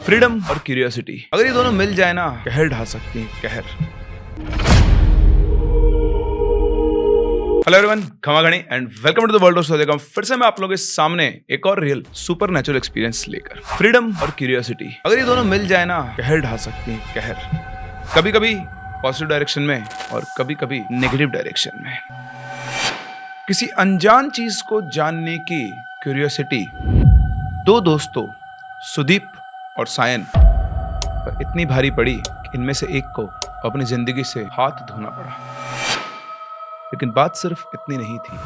Freedom और curiosity, अगर ये दोनों मिल जाए ना, कहर ढा सकती हैं कहर। हेलो एवरीवन, खमा गणी and welcome to the world of सोजेकम। फिर से मैं आप लोगों के सामने एक और रियल सुपर नेचुरल एक्सपीरियंस लेकर, फ्रीडम और क्यूरियोसिटी, अगर ये दोनों मिल जाए ना, कहर ढा सकती हैं कहर। कभी कभी पॉजिटिव डायरेक्शन में और कभी कभी नेगेटिव डायरेक्शन में। किसी अनजान चीज को जानने की क्यूरियोसिटी दो दोस्तों सुदीप और सायन पर इतनी भारी पड़ी कि इनमें से एक को अपनी जिंदगी से हाथ धोना पड़ा। लेकिन बात सिर्फ इतनी नहीं थी,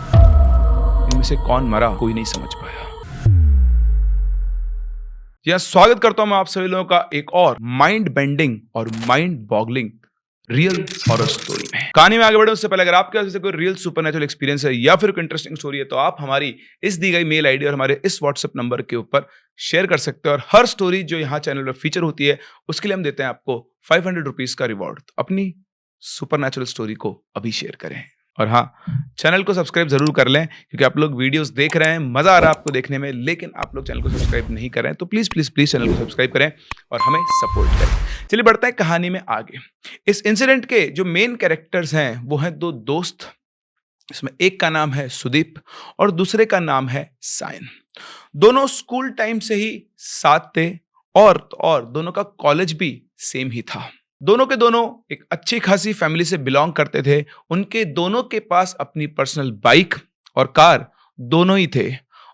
इनमें से कौन मरा कोई नहीं समझ पाया। यह स्वागत करता हूं मैं आप सभी लोगों का एक और माइंड बेंडिंग और mind boggling real horror story में। कहानी में आगे बढ़े उससे पहले अगर आपके पास कोई रियल सुपरनेचुरल एक्सपीरियंस है या फिर कोई इंटरेस्टिंग स्टोरी है तो आप हमारी इस दी गई मेल आईडी और हमारे इस व्हाट्सएप नंबर के ऊपर शेयर कर सकते हो। और हर स्टोरी जो यहाँ चैनल पर फीचर होती है उसके लिए हम देते हैं आपको 500 रुपीज का रिवॉर्ड। अपनी सुपरनेचुरल स्टोरी को अभी शेयर करें और हाँ, चैनल को सब्सक्राइब जरूर कर लें क्योंकि आप लोग वीडियोस देख रहे हैं, मजा आ रहा है आपको देखने में, लेकिन आप लोग चैनल को सब्सक्राइब नहीं कर रहे हैं तो प्लीज प्लीज प्लीज चैनल को सब्सक्राइब करें और हमें सपोर्ट करें। चलिए बढ़ते हैं कहानी में आगे। इस इंसिडेंट के जो मेन कैरेक्टर्स हैं वो हैं दो दोस्त। इसमें एक का नाम है सुदीप और दूसरे का नाम है सायन। दोनों स्कूल टाइम से ही साथ थे और दोनों का कॉलेज भी सेम ही था। दोनों के दोनों एक अच्छी खासी फैमिली से बिलोंग करते थे। उनके दोनों के पास अपनी पर्सनल बाइक और कार दोनों ही थे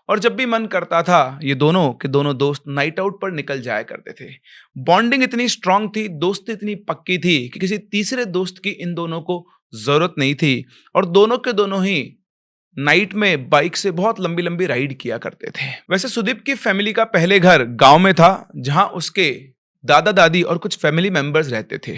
और जब भी मन करता था ये दोनों के दोनों दोस्त नाइट आउट पर निकल जाया करते थे। बॉन्डिंग इतनी स्ट्रांग थी, दोस्ती इतनी पक्की थी कि किसी तीसरे दोस्त की इन दोनों को जरूरत नहीं थी और दोनों के दोनों ही नाइट में बाइक से बहुत लंबी लंबी राइड किया करते थे। वैसे सुदीप की फैमिली का पहले घर गांव में था जहां उसके दादा दादी और कुछ फैमिली मेंबर्स रहते थे।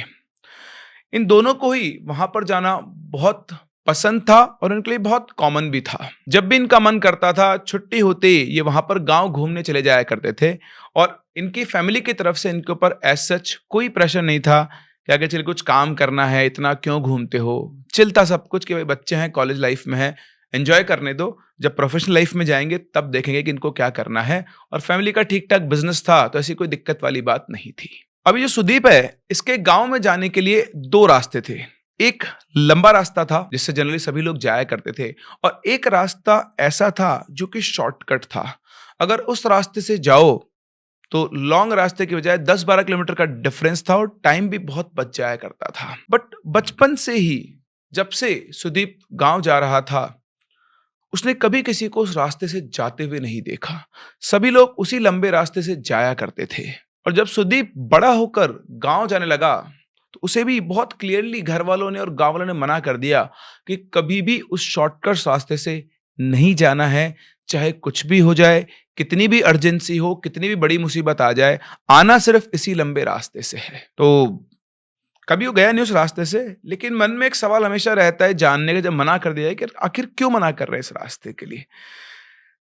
इन दोनों को ही वहां पर जाना बहुत पसंद था और उनके लिए बहुत कॉमन भी था। जब भी इनका मन करता था छुट्टी होते ही ये वहां पर गांव घूमने चले जाया करते थे और इनकी फैमिली की तरफ से इनके ऊपर एज सच कोई प्रेशर नहीं था कि आगे चल कुछ काम करना है, इतना क्यों घूमते हो। चिल्ता सब कुछ कि भाई बच्चे हैं, कॉलेज लाइफ में है, एंजॉय करने दो, जब प्रोफेशनल लाइफ में जाएंगे तब देखेंगे कि इनको क्या करना है। और फैमिली का ठीक ठाक बिजनेस था तो ऐसी कोई दिक्कत वाली बात नहीं थी। अभी जो सुदीप है इसके गांव में जाने के लिए दो रास्ते थे। एक लंबा रास्ता था जिससे जनरली सभी लोग जाया करते थे और एक रास्ता ऐसा था जो कि शॉर्टकट था। अगर उस रास्ते से जाओ तो लॉन्ग रास्ते की बजाय 10-12 किलोमीटर का डिफरेंस था और टाइम भी बहुत बच जाया करता था। बट बचपन से ही जब से सुदीप गांव जा रहा था उसने कभी किसी को उस रास्ते से जाते हुए नहीं देखा। सभी लोग उसी लंबे रास्ते से जाया करते थे और जब सुदीप बड़ा होकर गांव जाने लगा तो उसे भी बहुत क्लियरली घर वालों ने और गांव वालों ने मना कर दिया कि कभी भी उस शॉर्टकट रास्ते से नहीं जाना है, चाहे कुछ भी हो जाए, कितनी भी अर्जेंसी हो, कितनी भी बड़ी मुसीबत आ जाए, आना सिर्फ इसी लंबे रास्ते से है। तो कभी वो गया नहीं उस रास्ते से, लेकिन मन में एक सवाल हमेशा रहता है जानने का, जब मना कर दिया है कि आखिर क्यों मना कर रहे हैं इस रास्ते के लिए।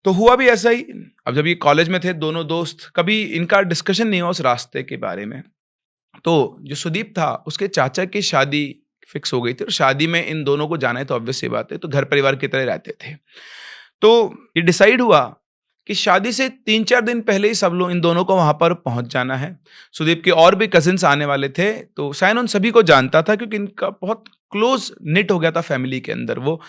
तो हुआ भी ऐसा ही। अब जब ये कॉलेज में थे दोनों दोस्त, कभी इनका डिस्कशन नहीं हुआ उस रास्ते के बारे में। तो जो सुदीप था उसके चाचा की शादी फिक्स हो गई थी और शादी में इन दोनों को जाना है तो ऑब्वियस सी बात है, तो घर परिवार की तरह रहते थे। तो ये डिसाइड हुआ कि शादी से 3-4 दिन पहले ही सब लोग इन दोनों को वहां पर पहुंच जाना है। सुदीप के और भी कजिन्स आने वाले थे तो सायन उन सभी को जानता था क्योंकि इनका बहुत क्लोज निट हो गया था फैमिली के अंदर। वो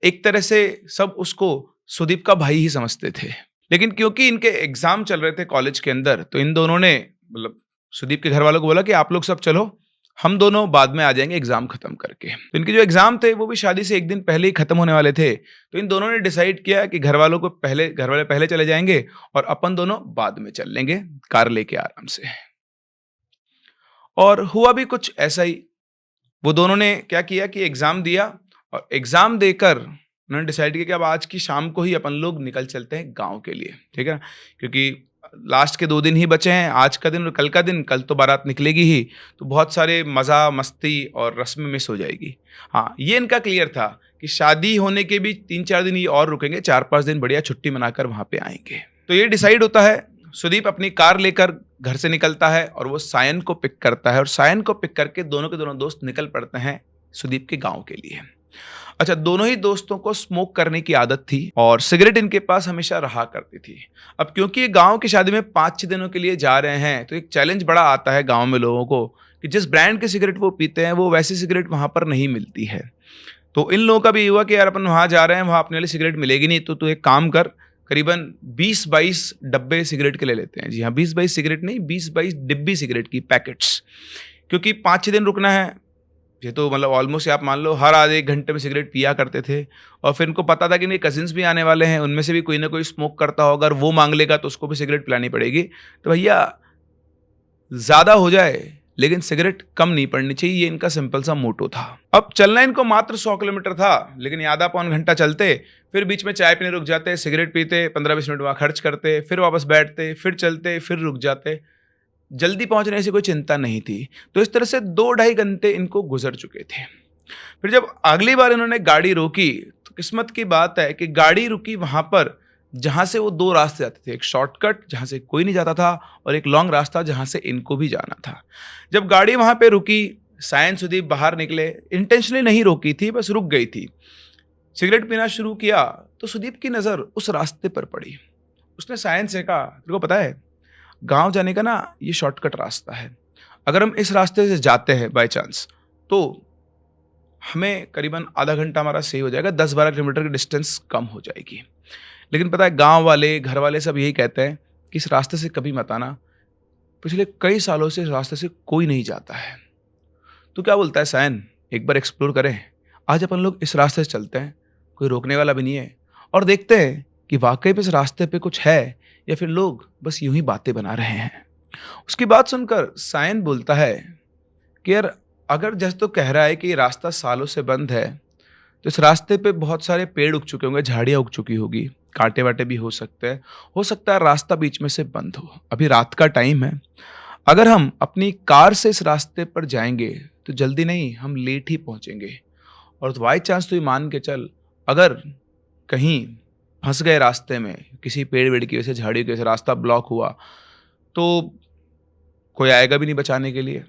एक तरह से सब उसको सुदीप का भाई ही समझते थे। लेकिन क्योंकि इनके एग्जाम चल रहे थे कॉलेज के अंदर तो इन दोनों ने मतलब सुदीप के घर वालों को बोला कि आप लोग सब चलो, हम दोनों बाद में आ जाएंगे एग्जाम खत्म करके। तो इनके जो एग्जाम थे वो भी शादी से एक दिन पहले ही खत्म होने वाले थे। तो इन दोनों ने डिसाइड किया कि घर वाले पहले चले जाएंगे और अपन दोनों बाद में चल लेंगे कार लेके आराम से। और हुआ भी कुछ ऐसा ही। वो दोनों ने क्या किया कि एग्जाम दिया और एग्जाम देकर उन्होंने डिसाइड किया कि अब आज की शाम को ही अपन लोग निकल चलते हैं गाँव के लिए, ठीक है, क्योंकि लास्ट के 2 दिन ही बचे हैं, आज का दिन और कल का दिन। कल तो बारात निकलेगी ही तो बहुत सारे मज़ा मस्ती और रस्म मिस हो जाएगी। हाँ, ये इनका क्लियर था कि शादी होने के भी 3-4 दिन ये और रुकेंगे, 4-5 दिन बढ़िया छुट्टी मनाकर वहाँ पे आएंगे। तो ये डिसाइड होता है। सुदीप अपनी कार लेकर घर से निकलता है और वो सायन को पिक करता है और सायन को पिक करके दोनों के दोनों दोस्त निकल पड़ते हैं सुदीप के गाँव के लिए। अच्छा, दोनों ही दोस्तों को स्मोक करने की आदत थी और सिगरेट इनके पास हमेशा रहा करती थी। अब क्योंकि ये गाँव की शादी में 5-6 दिनों के लिए जा रहे हैं, तो एक चैलेंज बड़ा आता है गाँव में लोगों को कि जिस ब्रांड की सिगरेट वो पीते हैं, वो वैसी सिगरेट वहाँ पर नहीं मिलती है। तो इन लोगों का भी ये हुआ कि यार अपन वहाँ जा रहे हैं, वहाँ अपने वाली सिगरेट मिलेगी नहीं, तो तू एक काम कर, करीबन 20-22 डब्बे सिगरेट के ले लेते हैं। जी हाँ, 20-22 सिगरेट नहीं, 20-22 डिब्बी सिगरेट की पैकेट्स। क्योंकि 5-6 दिन रुकना है, ये तो मतलब ऑलमोस्ट आप मान लो हर आधे 1 घंटे में सिगरेट पिया करते थे। और फिर इनको पता था कि मेरे कज़िन्स भी आने वाले हैं, उनमें से भी कोई ना कोई स्मोक करता होगा, अगर वो माँग लेगा तो उसको भी सिगरेट पिलानी पड़ेगी। तो भैया ज़्यादा हो जाए लेकिन सिगरेट कम नहीं पड़नी चाहिए, ये इनका सिंपल सा मोटो था। अब चलना इनको मात्र 100 किलोमीटर था, लेकिन ये आधा पौन घंटा चलते, फिर बीच में चाय पीने रुक जाते, सिगरेट पीते, 15-20 मिनट वहाँ खर्च करते, फिर वापस बैठते, फिर चलते, फिर रुक जाते। जल्दी पहुँचने की कोई चिंता नहीं थी। तो इस तरह से 2-2.5 घंटे इनको गुजर चुके थे। फिर जब अगली बार इन्होंने गाड़ी रोकी, तो किस्मत की बात है कि गाड़ी रुकी वहाँ पर जहाँ से वो 2 रास्ते जाते थे। एक शॉर्टकट जहाँ से कोई नहीं जाता था और एक लॉन्ग रास्ता जहाँ से इनको भी जाना था। जब गाड़ी वहाँ पे रुकी, सायन सुदीप बाहर निकले। इंटेंशनली नहीं रोकी थी, बस रुक गई थी। सिगरेट पीना शुरू किया तो सुदीप की नज़र उस रास्ते पर पड़ी। उसने सायन से कहा, तेरे को पता है गाँव जाने का ना ये शॉर्टकट रास्ता है। अगर हम इस रास्ते से जाते हैं बाय चांस, तो हमें करीबन आधा घंटा हमारा सेव हो जाएगा, 10-12 किलोमीटर की डिस्टेंस कम हो जाएगी। लेकिन पता है गाँव वाले, घर वाले सब यही कहते हैं कि इस रास्ते से कभी मत आना। पिछले कई सालों से इस रास्ते से कोई नहीं जाता है। तो क्या बोलता है सायन, एक बार एक्सप्लोर करें? आज अपन लोग इस रास्ते से चलते हैं, कोई रोकने वाला भी नहीं है, और देखते हैं कि वाकई में इस रास्ते पे कुछ है या फिर लोग बस यूं ही बातें बना रहे हैं। उसकी बात सुनकर सायन बोलता है कि यार अगर जैसे तो कह रहा है कि ये रास्ता सालों से बंद है, तो इस रास्ते पे बहुत सारे पेड़ उग चुके होंगे, झाड़ियाँ उग चुकी होगी, कांटे वाटे भी हो सकते हैं। हो सकता है रास्ता बीच में से बंद हो। अभी रात का टाइम है, अगर हम अपनी कार से इस रास्ते पर जाएंगे तो जल्दी नहीं, हम लेट ही पहुंचेंगे। और बाई चांस तो ये मान के चल, अगर कहीं फंस गए रास्ते में, किसी पेड़ वेड़ की वजह से, झाड़ी की वजह से रास्ता ब्लॉक हुआ, तो कोई आएगा भी नहीं बचाने के लिए,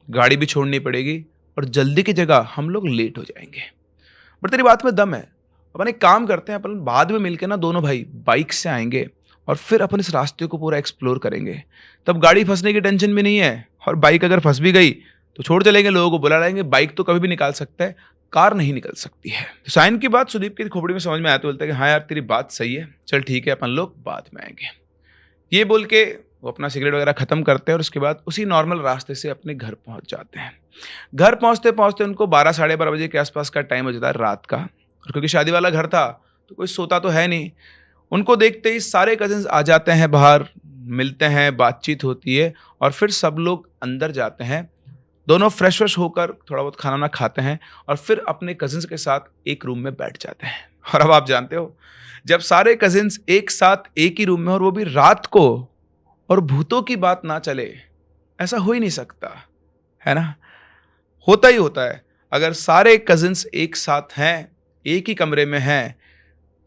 गाड़ी भी छोड़नी पड़ेगी और जल्दी की जगह हम लोग लेट हो जाएंगे। बट तेरी बात में दम है, अपन एक काम करते हैं, अपन बाद में मिलके ना दोनों भाई बाइक से आएंगे और फिर अपन इस रास्ते को पूरा एक्सप्लोर करेंगे। तब गाड़ी फंसने की टेंशन भी नहीं है, और बाइक अगर फंस भी गई तो छोड़ चलेंगे, लोगों को बुला लाएंगे। बाइक तो कभी भी निकाल सकता है, कार नहीं निकल सकती है। तो साइन की बात सुदीप की खोपड़ी में समझ में आया, तो बोलता है कि हाँ यार तेरी बात सही है, चल ठीक है, अपन लोग बाद में आएंगे। ये बोल के वो अपना सिगरेट वगैरह खत्म करते हैं और उसके बाद उसी नॉर्मल रास्ते से अपने घर पहुंच जाते हैं। घर पहुंचते पहुंचते उनको 12-12:30 बजे के आसपास का टाइम हो जाता है रात का। और क्योंकि शादी वाला घर था तो कोई सोता तो है नहीं। उनको देखते ही सारे कजिन्स आ जाते हैं बाहर, मिलते हैं, बातचीत होती है और फिर सब लोग अंदर जाते हैं। दोनों फ्रेश व्रेश होकर थोड़ा बहुत खाना ना खाते हैं और फिर अपने कजिन्स के साथ एक रूम में बैठ जाते हैं। और अब आप जानते हो, जब सारे कजिन्स एक साथ एक ही रूम में, और वो भी रात को, और भूतों की बात ना चले, ऐसा हो ही नहीं सकता, है ना? होता ही होता है। अगर सारे कजिन्स एक साथ हैं, एक ही कमरे में हैं,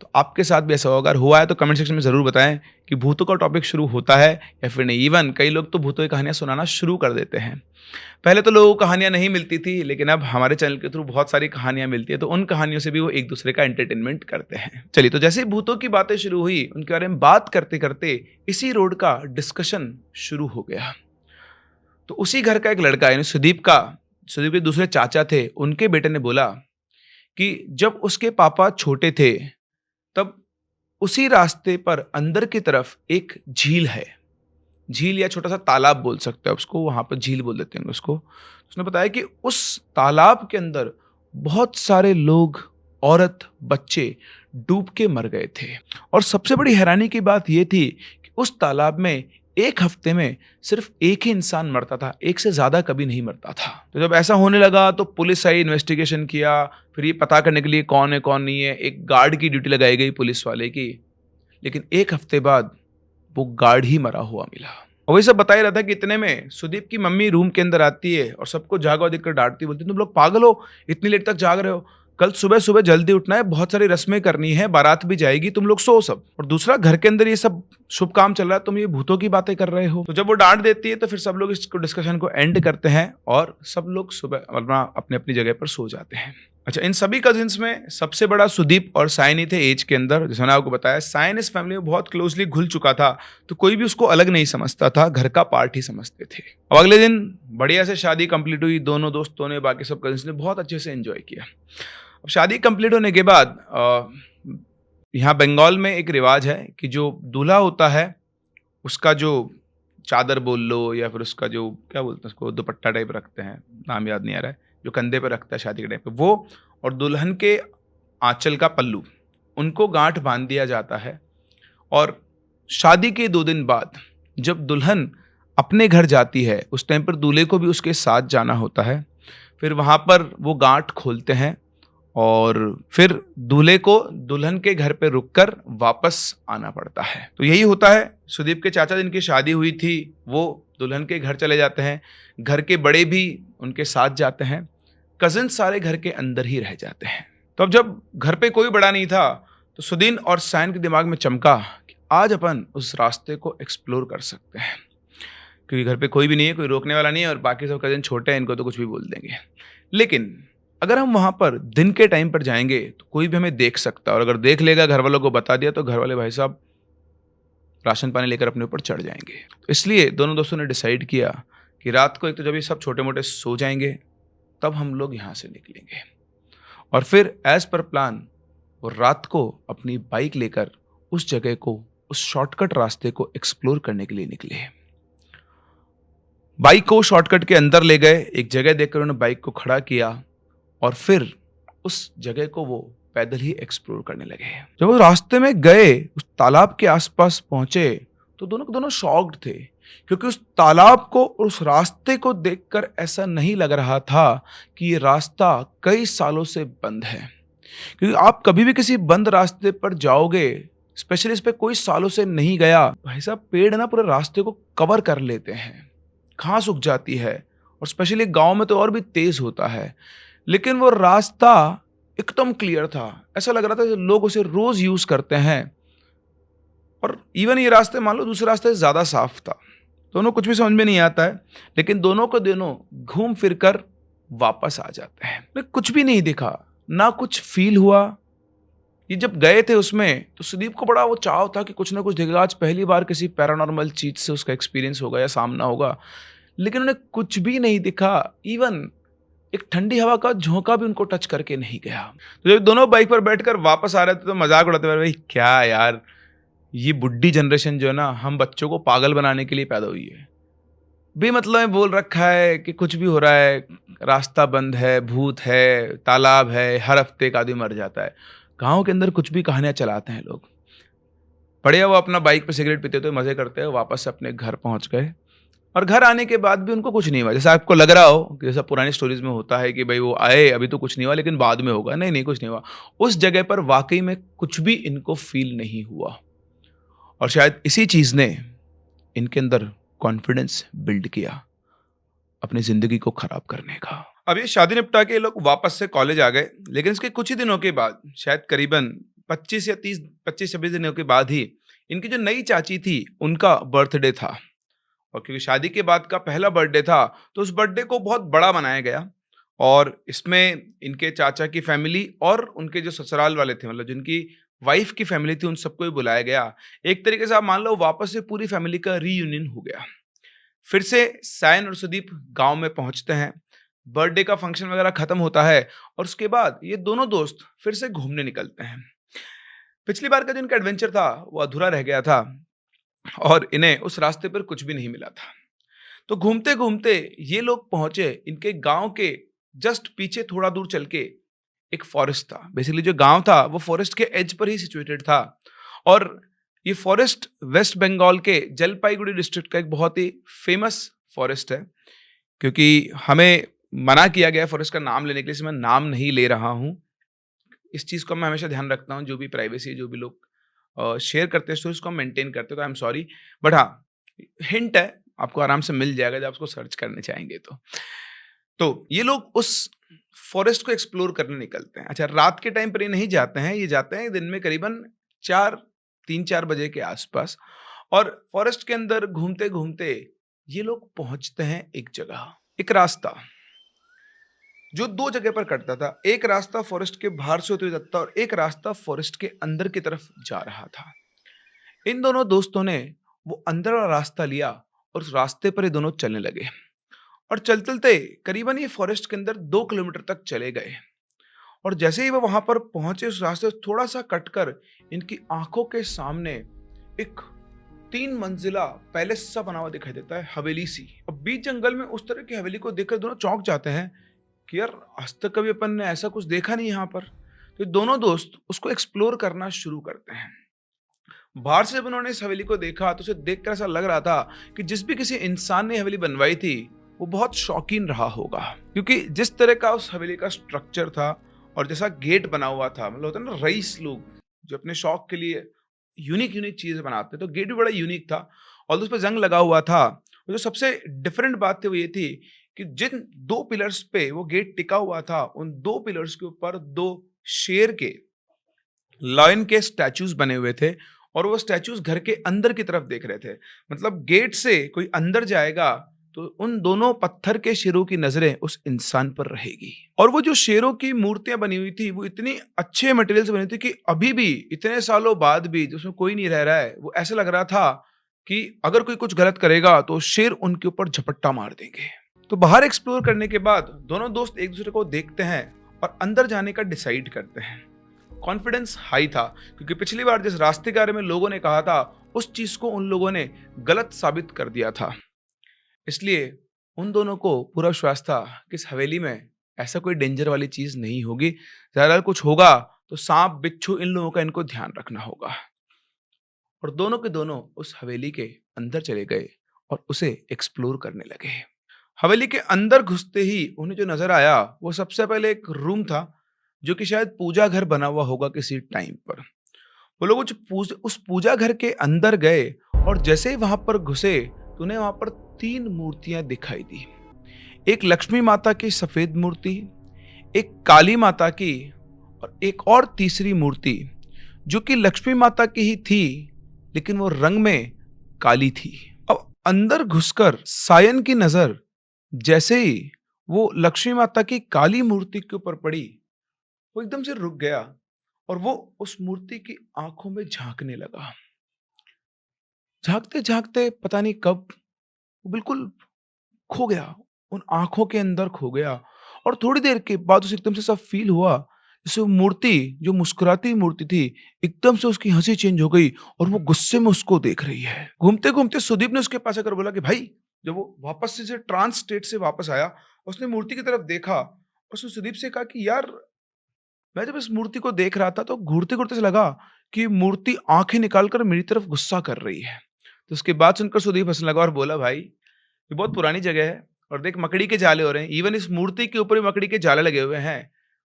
तो आपके साथ भी ऐसा होगा। अगर हुआ है तो कमेंट सेक्शन में ज़रूर बताएं कि भूतों का टॉपिक शुरू होता है या फिर नहीं। इवन कई लोग तो भूतों की कहानियां सुनाना शुरू कर देते हैं। पहले तो लोगों को कहानियां नहीं मिलती थी, लेकिन अब हमारे चैनल के थ्रू बहुत सारी कहानियां मिलती है, तो उन कहानियों से भी वो एक दूसरे का एंटरटेनमेंट करते हैं। चलिए, तो जैसे ही भूतों की बातें शुरू हुई, उनके बारे में बात करते करते इसी रोड का डिस्कशन शुरू हो गया। तो उसी घर का एक लड़का, यानी सुदीप के दूसरे चाचा थे, उनके बेटे ने बोला कि जब उसके पापा छोटे थे तब उसी रास्ते पर अंदर की तरफ एक झील है। झील या छोटा सा तालाब बोल सकते हैं उसको, वहां पर झील बोल देते हैं उसको। उसने बताया कि उस तालाब के अंदर बहुत सारे लोग, औरत, बच्चे डूब के मर गए थे। और सबसे बड़ी हैरानी की बात यह थी कि उस तालाब में एक हफ्ते में सिर्फ एक ही इंसान मरता था, एक से ज्यादा कभी नहीं मरता था। तो जब ऐसा होने लगा तो पुलिस आई, इन्वेस्टिगेशन किया, फिर ये पता करने के लिए कौन है कौन नहीं है, एक गार्ड की ड्यूटी लगाई गई पुलिस वाले की। लेकिन एक हफ्ते बाद वो गार्ड ही मरा हुआ मिला। और वही सब बता ही रहा था कि इतने में सुदीप की मम्मी रूम के अंदर आती है और सबको जागा हुआ देखकर डांटती, बोलती तुम लोग पागल हो, इतनी लेट तक जाग रहे हो, कल सुबह सुबह जल्दी उठना है, बहुत सारी रस्में करनी है, बारात भी जाएगी, तुम लोग सो सब। और दूसरा, घर के अंदर ये सब शुभ काम चल रहा है, तुम ये भूतों की बातें कर रहे हो। तो जब वो डांट देती है तो फिर सब लोग इसको डिस्कशन को एंड करते हैं और सब लोग सुबह अपना अपनी अपनी जगह पर सो जाते हैं। अच्छा, इन सभी कजिन्स में सबसे बड़ा सुदीप और सायन ही थे एज के अंदर। जैसे मैंने आपको बताया, सायन इस फैमिली में बहुत क्लोजली घुल चुका था, तो कोई भी उसको अलग नहीं समझता था, घर का पार्ट ही समझते थे। अब अगले दिन बढ़िया से शादी कंप्लीट हुई, दोनों दोस्तों ने, बाकी सब कजिन्स ने बहुत अच्छे से एंजॉय किया। अब शादी कंप्लीट होने के बाद यहाँ बंगाल में एक रिवाज है कि जो दूल्हा होता है उसका जो चादर बोल लो या फिर उसका जो क्या बोलते हैं उसको, दुपट्टा टाइप रखते हैं, नाम याद नहीं आ रहा है, जो कंधे पे रखता है शादी के टाइम पे, वो और दुल्हन के आंचल का पल्लू, उनको गांठ बांध दिया जाता है। और शादी के 2 दिन बाद जब दुल्हन अपने घर जाती है, उस टाइम पर दूल्हे को भी उसके साथ जाना होता है। फिर वहाँ पर वो गांठ खोलते हैं और फिर दूल्हे को दुल्हन के घर पे रुककर वापस आना पड़ता है। तो यही होता है। सुदीप के चाचा जिनकी शादी हुई थी वो दुल्हन के घर चले जाते हैं, घर के बड़े भी उनके साथ जाते हैं, कजिन सारे घर के अंदर ही रह जाते हैं। तो अब जब घर पे कोई बड़ा नहीं था तो सुदीन और सायन के दिमाग में चमका कि आज अपन उस रास्ते को एक्सप्लोर कर सकते हैं, क्योंकि घर पे कोई भी नहीं है, कोई रोकने वाला नहीं है और बाकी सब कजिन छोटे हैं, इनको तो कुछ भी बोल देंगे। लेकिन अगर हम वहाँ पर दिन के टाइम पर जाएंगे तो कोई भी हमें देख सकता है, और अगर देख लेगा, घर वालों को बता दिया, तो घर वाले भाई साहब राशन पानी लेकर अपने ऊपर चढ़ जाएंगे। तो इसलिए दोनों दोस्तों ने डिसाइड किया कि रात को एक तो जब ये सब छोटे मोटे सो जाएंगे तब हम लोग यहाँ से निकलेंगे। और फिर एज पर प्लान वो रात को अपनी बाइक लेकर उस जगह को, उस शॉर्टकट रास्ते को एक्सप्लोर करने के लिए निकले। बाइक को शॉर्टकट के अंदर ले गए, एक जगह देखकर उन्होंने बाइक को खड़ा किया और फिर उस जगह को वो पैदल ही एक्सप्लोर करने लगे। जब वो रास्ते में गए, उस तालाब के आसपास पहुंचे, तो दोनों के दोनों शॉक्ड थे, क्योंकि उस तालाब को और उस रास्ते को देखकर ऐसा नहीं लग रहा था कि ये रास्ता कई सालों से बंद है। क्योंकि आप कभी भी किसी बंद रास्ते पर जाओगे, स्पेशली इस पे कोई सालों से नहीं गया, भाई साहब पेड़ ना पूरे रास्ते को कवर कर लेते हैं, घास उग जाती है, और स्पेशली गांव में तो और भी तेज होता है। लेकिन वो रास्ता एकदम क्लियर था, ऐसा लग रहा था लोग उसे रोज यूज करते हैं। और इवन ये रास्ते मान लो दूसरे रास्ते से ज्यादा साफ था। दोनों कुछ भी समझ में नहीं आता है, लेकिन दोनों को दोनों घूम फिर कर वापस आ जाते हैं। कुछ भी नहीं दिखा, ना कुछ फील हुआ। ये जब गए थे उसमें तो सुदीप को बड़ा वो चाव था कि कुछ ना कुछ दिखेगा, आज पहली बार किसी पैरानॉर्मल चीज से उसका एक्सपीरियंस होगा या सामना होगा। लेकिन उन्हें कुछ भी नहीं दिखा, इवन एक ठंडी हवा का झोंका भी उनको टच करके नहीं गया। तो जब दोनों बाइक पर बैठकर वापस आ रहे थे तो मजाक उड़ाते हुए, भाई क्या यार, ये बुड्ढी जनरेशन जो है ना, हम बच्चों को पागल बनाने के लिए पैदा हुई है। बेमतलब में बोल रखा है कि कुछ भी हो रहा है, रास्ता बंद है, भूत है, तालाब है, हर हफ्ते एक आदमी मर जाता है। गांव के अंदर कुछ भी कहानियां चलाते हैं लोग। बढ़िया वो अपना बाइक पे सिगरेट पीते हुए मजे करते हुए वापस अपने घर पहुंच गए। और घर आने के बाद भी उनको कुछ नहीं हुआ। जैसे आपको लग रहा हो कि जैसा पुरानी स्टोरीज में होता है कि भाई वो आए, अभी तो कुछ नहीं हुआ लेकिन बाद में होगा, नहीं नहीं कुछ नहीं हुआ। उस जगह पर वाकई में कुछ भी इनको फील नहीं हुआ, और शायद इसी चीज ने इनके अंदर कॉन्फिडेंस बिल्ड किया अपनी जिंदगी को खराब करने का। अब ये शादी निपटा के ये लोग वापस से कॉलेज आ गए, लेकिन इसके कुछ ही दिनों के बाद, शायद करीबन 25-26 दिनों के बाद ही इनकी जो नई चाची थी उनका बर्थडे था। और क्योंकि शादी के बाद का पहला बर्थडे था तो उस बर्थडे को बहुत बड़ा मनाया गया, और इसमें इनके चाचा की फैमिली और उनके जो ससुराल वाले थे, मतलब जिनकी वाइफ की फैमिली थी, उन सबको ही बुलाया गया। एक तरीके से आप मान लो वापस से पूरी फैमिली का रीयूनियन हो गया। फिर से सायन और सुदीप गांव में पहुंचते हैं, बर्थडे का फंक्शन वगैरह खत्म होता है और उसके बाद ये दोनों दोस्त फिर से घूमने निकलते हैं। पिछली बार का जो इनका एडवेंचर था वो अधूरा रह गया था और इन्हें उस रास्ते पर कुछ भी नहीं मिला था। तो घूमते घूमते ये लोग पहुंचे इनके गांव के जस्ट पीछे, थोड़ा दूर चल के एक फॉरेस्ट था। बेसिकली जो गांव था वो फॉरेस्ट के एज पर ही सिचुएटेड था, और ये फॉरेस्ट वेस्ट बंगाल के जलपाईगुड़ी डिस्ट्रिक्ट का एक बहुत ही फेमस फॉरेस्ट है। क्योंकि हमें मना किया गया फॉरेस्ट का नाम लेने के लिए, इसलिए मैं नाम नहीं ले रहा हूँ। इस चीज़ को मैं हमेशा ध्यान रखता हूँ, जो भी प्राइवेसी, जो भी लोग शेयर करते हैं स्टोरीज को मेंटेन करते हैं, तो आई एम सॉरी। बट हाँ, हिंट है, आपको आराम से मिल जाएगा जब आप उसको सर्च करने चाहेंगे तो ये लोग उस फॉरेस्ट को एक्सप्लोर करने निकलते हैं। अच्छा, रात के टाइम पर ये नहीं जाते हैं, ये जाते हैं दिन में करीबन 3-4 बजे के आसपास। और फॉरेस्ट के अंदर घूमते घूमते ये लोग पहुंचते हैं एक जगह, एक रास्ता। जो दो जगह पर कटता था। एक रास्ता फॉरेस्ट के बाहर से होते हुए जाता था और एक रास्ता फॉरेस्ट के अंदर की तरफ जा रहा था। इन दोनों दोस्तों ने वो अंदर वाला रास्ता लिया और उस रास्ते पर ये दोनों चलने लगे और चलते चलते करीबन ये फॉरेस्ट के अंदर 2 किलोमीटर तक चले गए। और जैसे ही वो वहां पर पहुंचे, उस रास्ते से थोड़ा सा कटकर इनकी आंखों के सामने एक 3 मंजिला पैलेस सा बना हुआ दिखाई देता है, हवेली सी। अब बीच जंगल में उस तरह की हवेली को देखकर दोनों चौंक जाते हैं कि यार आज तक कभी अपन ने ऐसा कुछ देखा नहीं यहाँ पर। तो दोनों दोस्त उसको एक्सप्लोर करना शुरू करते हैं। बाहर से जब उन्होंने इस हवेली को देखा तो उसे देखकर ऐसा लग रहा था कि जिस भी किसी इंसान ने हवेली बनवाई थी वो बहुत शौकीन रहा होगा, क्योंकि जिस तरह का उस हवेली का स्ट्रक्चर था और जैसा गेट बना हुआ था, मतलब होता है ना रईस लोग जो अपने शौक के लिए यूनिक यूनिक चीजें बनाते हैं, तो गेट भी बड़ा यूनिक था और उस पर जंग लगा हुआ था। और जो सबसे डिफरेंट बात थी वो ये थी कि जिन 2 पिलर्स पे वो गेट टिका हुआ था, उन 2 पिलर्स के ऊपर 2 शेर के, लॉयन के स्टैचूज बने हुए थे और वो स्टैचूज घर के अंदर की तरफ देख रहे थे। मतलब गेट से कोई अंदर जाएगा तो उन दोनों पत्थर के शेरों की नजरें उस इंसान पर रहेगी। और वो जो शेरों की मूर्तियां बनी हुई थी वो इतनी अच्छे मटेरियल से बनी थी कि अभी भी इतने सालों बाद भी जिसमें कोई नहीं रह रहा है, वो ऐसा लग रहा था कि अगर कोई कुछ गलत करेगा तो शेर उनके ऊपर झपट्टा मार देंगे। तो बाहर एक्सप्लोर करने के बाद दोनों दोस्त एक दूसरे को देखते हैं और अंदर जाने का डिसाइड करते हैं। कॉन्फिडेंस हाई था क्योंकि पिछली बार जिस रास्ते के बारे में लोगों ने कहा था उस चीज को उन लोगों ने गलत साबित कर दिया था। इसलिए उन दोनों को पूरा विश्वास था कि इस हवेली में ऐसा कोई डेंजर वाली चीज नहीं होगी। ज्यादा कुछ होगा तो सांप बिच्छू इन लोगों का इनको ध्यान रखना होगा। और दोनों के दोनों उस हवेली के अंदर चले गए और उसे एक्सप्लोर करने लगे। हवेली के अंदर घुसते ही उन्हें जो नजर आया वो सबसे पहले एक रूम था जो कि शायद पूजा घर बना हुआ होगा किसी टाइम पर। वो लोग उस पूजा घर के अंदर गए और जैसे ही वहां पर घुसे तो उन्हें वहां पर 3 मूर्तियां दिखाई दी। एक लक्ष्मी माता की सफेद मूर्ति, एक काली माता की और एक और तीसरी मूर्ति जो कि लक्ष्मी माता की ही थी लेकिन वो रंग में काली थी। अब अंदर घुसकर सायन की नजर जैसे ही वो लक्ष्मी माता की काली मूर्ति के ऊपर पड़ी, वो एकदम से रुक गया और वो उस मूर्ति की आंखों में झांकने लगा। झांकते झांकते पता नहीं कब वो बिल्कुल खो गया, उन आंखों के अंदर खो गया। और थोड़ी देर के बाद उसे एकदम से सब फील हुआ जैसे वो मूर्ति जो मुस्कुराती मूर्ति थी, एकदम से उसकी हंसी चेंज हो गई और वो गुस्से में उसको देख रही है। घूमते घूमते सुदीप ने उसके पास आकर बोला कि भाई, जब वो वापस से ट्रांस स्टेट से वापस आया, उसने मूर्ति की तरफ देखा। उसने सुदीप से कहा कि यार, मैं जब इस मूर्ति को देख रहा था तो घूरते घूरते से लगा कि मूर्ति आंखें निकालकर मेरी तरफ गुस्सा कर रही है। तो उसके बाद सुनकर सुदीप हंसने लगा और बोला, भाई ये बहुत पुरानी जगह है और देख मकड़ी के जाले हो रहे हैं, इवन इस मूर्ति के ऊपर भी मकड़ी के जाले लगे हुए हैं।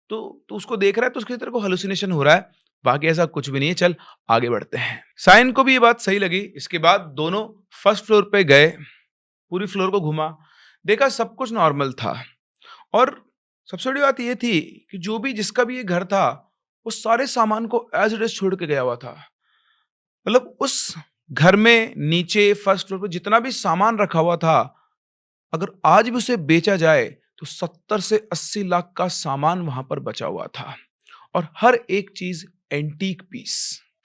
तो उसको देख रहा है तो उसके तेरे को हेलुसिनेशन हो रहा है, बाकी ऐसा कुछ भी नहीं है, चल आगे बढ़ते हैं। साइन को भी ये बात सही लगी। इसके बाद दोनों फर्स्ट फ्लोर पे गए, पूरी फ्लोर को घुमा, देखा सब कुछ नॉर्मल था। और सबसे बड़ी बात ये थी कि जो भी जिसका भी ये घर था वो सारे सामान को एज इट इज छोड़ के गया हुआ था। मतलब उस घर में नीचे फर्स्ट फ्लोर पर जितना भी सामान रखा हुआ था, अगर आज भी उसे बेचा जाए तो 70 से 80 लाख का सामान वहां पर बचा हुआ था और हर एक चीज एंटीक पीस।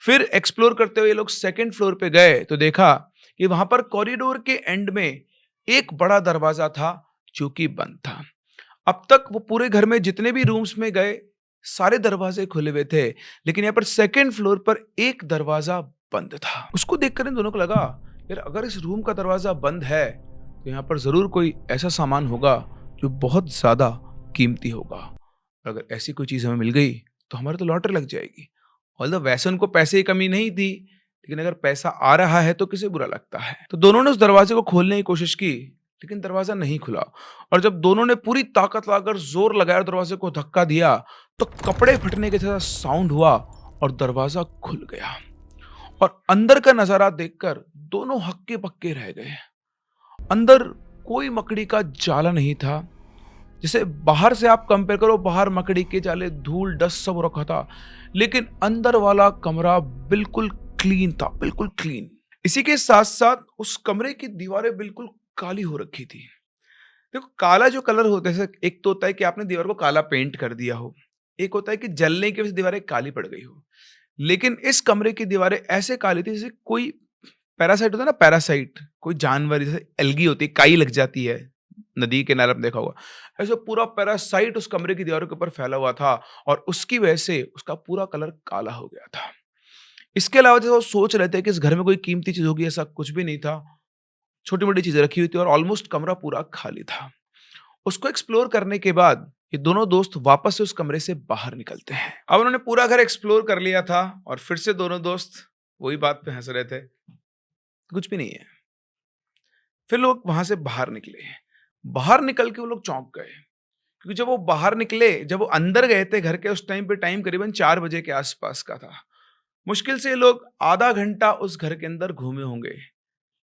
फिर एक्सप्लोर करते हुए लोग सेकंड फ्लोर पे गए तो देखा कि वहां पर कॉरिडोर के एंड में एक बड़ा दरवाजा था जो कि बंद था। अब तक वो पूरे घर में जितने भी रूम्स में गए सारे दरवाजे खुले हुए थे, लेकिन यहाँ पर सेकंड फ्लोर पर एक दरवाजा बंद था। उसको देखकर इन दोनों को लगा, यार अगर इस रूम का दरवाजा बंद है तो यहाँ पर जरूर कोई ऐसा सामान होगा जो बहुत ज्यादा कीमती होगा। अगर ऐसी कोई चीज हमें मिल गई तो हमारी तो लॉटरी लग जाएगी। ऑल्दो वैसे उनको पैसे की कमी नहीं थी, लेकिन अगर पैसा आ रहा है तो किसे बुरा लगता है। तो दोनों ने उस दरवाजे को खोलने की कोशिश की लेकिन दरवाजा नहीं खुला। और जब दोनों ने पूरी ताकत लगाकर जोर लगाया और दरवाजे को धक्का दिया तो कपड़े फटने के जैसा साउंड हुआ और दरवाजा खुल गया। और अंदर का नजारा देखकर दोनों हक्के पक्के रह गए। अंदर कोई मकड़ी का जाला नहीं था। जैसे बाहर से आप कंपेयर करो, बाहर मकड़ी के जाले, धूल डस्ट सब रखा था, लेकिन अंदर वाला कमरा बिल्कुल क्लीन था, बिल्कुल क्लीन। इसी के साथ साथ उस कमरे की दीवारें बिल्कुल काली हो रखी थी। देखो काला जो कलर होता है एक तो होता है कि आपने दीवार को काला पेंट कर दिया हो, एक होता है कि जलने की वजह से दीवारें काली पड़ गई हो। लेकिन इस कमरे की दीवारें ऐसे काली थी जैसे कोई पैरासाइट होता है ना, पैरासाइट कोई जानवर जैसे एल्गी होती है, काई लग जाती है, नदी के किनारे में देखा होगा, ऐसे पूरा पैरासाइट उस कमरे की दीवारों के ऊपर फैला हुआ था और उसकी वजह से उसका पूरा कलर काला हो गया था। इसके अलावा जैसे वो सोच रहे थे कि इस घर में कोई कीमती चीज होगी, ऐसा कुछ भी नहीं था। छोटी मोटी चीजें रखी हुई थी और ऑलमोस्ट कमरा पूरा खाली था। उसको एक्सप्लोर करने के बाद ये दोनों दोस्त वापस से उस कमरे से बाहर निकलते हैं। अब उन्होंने पूरा घर एक्सप्लोर कर लिया था और फिर से दोनों दोस्त वही बात पे हंस रहे थे, कुछ भी नहीं है। फिर लोग वहां से बाहर निकले। बाहर निकल के वो लोग चौंक गए, क्योंकि जब वो बाहर निकले, जब वो अंदर गए थे घर के, उस टाइम पे टाइम करीबन 4 बजे के आसपास का था। मुश्किल से ये लोग आधा घंटा उस घर के अंदर घूमे होंगे।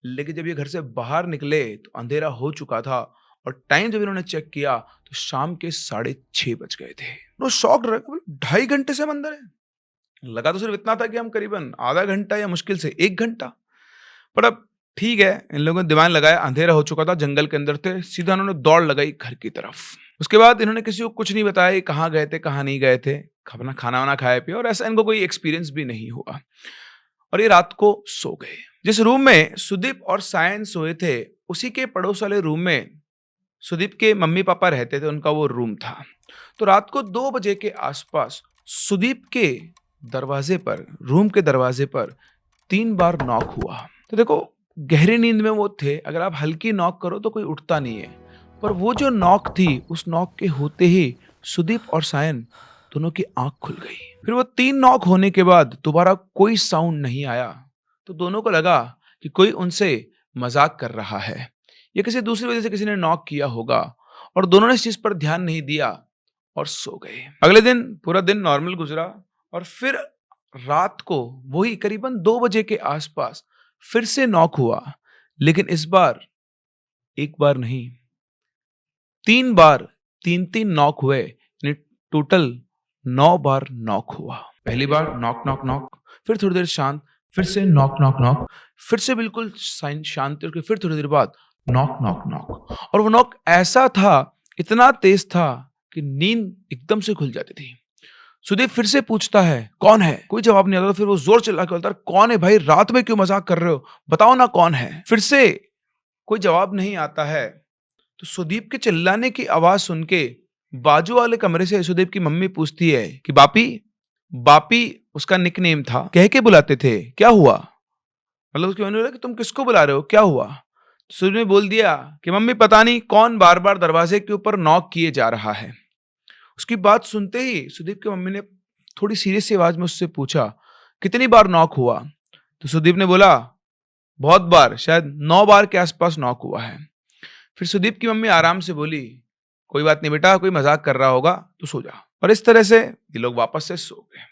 लेकिन जब ये घर से बाहर निकले तो अंधेरा हो चुका था और टाइम जब इन्होंने चेक किया तो शाम के 6:30 बज गए थे। वो शॉक्ड रहे, बोले, 2.5 घंटे से हम अंदर है। लगा तो सिर्फ इतना था कि हम करीबन आधा घंटा या मुश्किल से 1 घंटा। पर अब ठीक है, इन लोगों ने दिमाग लगाया, अंधेरा हो चुका था, जंगल के अंदर थे, सीधा उन्होंने दौड़ लगाई घर की तरफ। उसके बाद इन्होंने किसी को कुछ नहीं बताया कि कहाँ गए थे कहाँ नहीं गए थे, अपना खाना वाना खाया पिया और ऐसा इनको कोई एक्सपीरियंस भी नहीं हुआ और ये रात को सो गए। जिस रूम में सुदीप और सायन सोए थे उसी के पड़ोस वाले रूम में सुदीप के मम्मी पापा रहते थे, उनका वो रूम था। तो रात को 2 बजे के आसपास सुदीप के दरवाजे पर, रूम के दरवाजे पर 3 बार नॉक हुआ। तो देखो गहरी नींद में वो थे, अगर आप हल्की नॉक करो तो कोई उठता नहीं है, पर वो जो नॉक थी उस नॉक के होते ही सुदीप और सायन दोनों की आंख खुल गई। फिर वो 3 नॉक होने के बाद दोबारा कोई साउंड नहीं आया, तो दोनों को लगा कि कोई उनसे मजाक कर रहा है या किसी दूसरी वजह से किसी ने नॉक किया होगा, और दोनों ने इस चीज पर ध्यान नहीं दिया और सो गए। अगले दिन पूरा दिन नॉर्मल गुजरा और फिर रात को वही करीबन 2 बजे के आसपास फिर से नॉक हुआ, लेकिन इस बार एक बार नहीं, 3 बार, 3-3 नॉक हुए, यानी टोटल 9 बार नॉक हुआ। पहली बार नॉक नॉक नॉक, फिर थोड़ी देर शांत, फिर से नॉक नॉक नॉक, फिर से बिल्कुल शांति, और फिर थोड़ी देर बाद नॉक नॉक नॉक। और वो नॉक ऐसा था, इतना तेज था कि नींद एकदम से खुल जाती थी। सुदीप फिर से पूछता है कौन है, कोई जवाब नहीं आता। तो फिर वो जोर चिल्ला के बोलता है कौन है भाई, रात में क्यों मजाक कर रहे हो, बताओ ना कौन है। फिर से कोई जवाब नहीं आता है। तो सुदीप के चिल्लाने की आवाज सुन के बाजू वाले कमरे से सुदीप की मम्मी पूछती है कि बापी, बापी उसका निकनेम था, कह के बुलाते थे, क्या हुआ? मतलब उसकी मम्मी बोला कि तुम किसको बुला रहे हो, क्या हुआ? सुदीप ने बोल दिया कि मम्मी पता नहीं कौन बार बार दरवाजे के ऊपर नॉक किए जा रहा है। उसकी बात सुनते ही सुदीप की मम्मी ने थोड़ी सीरियस सी आवाज में उससे पूछा कितनी बार नॉक हुआ? तो सुदीप ने बोला बहुत बार, शायद 9 बार के आसपास नॉक हुआ है। फिर सुदीप की मम्मी आराम से बोली कोई बात नहीं बेटा, कोई मजाक कर रहा होगा, तू सो जा। और इस तरह से ये लोग वापस से सो गए।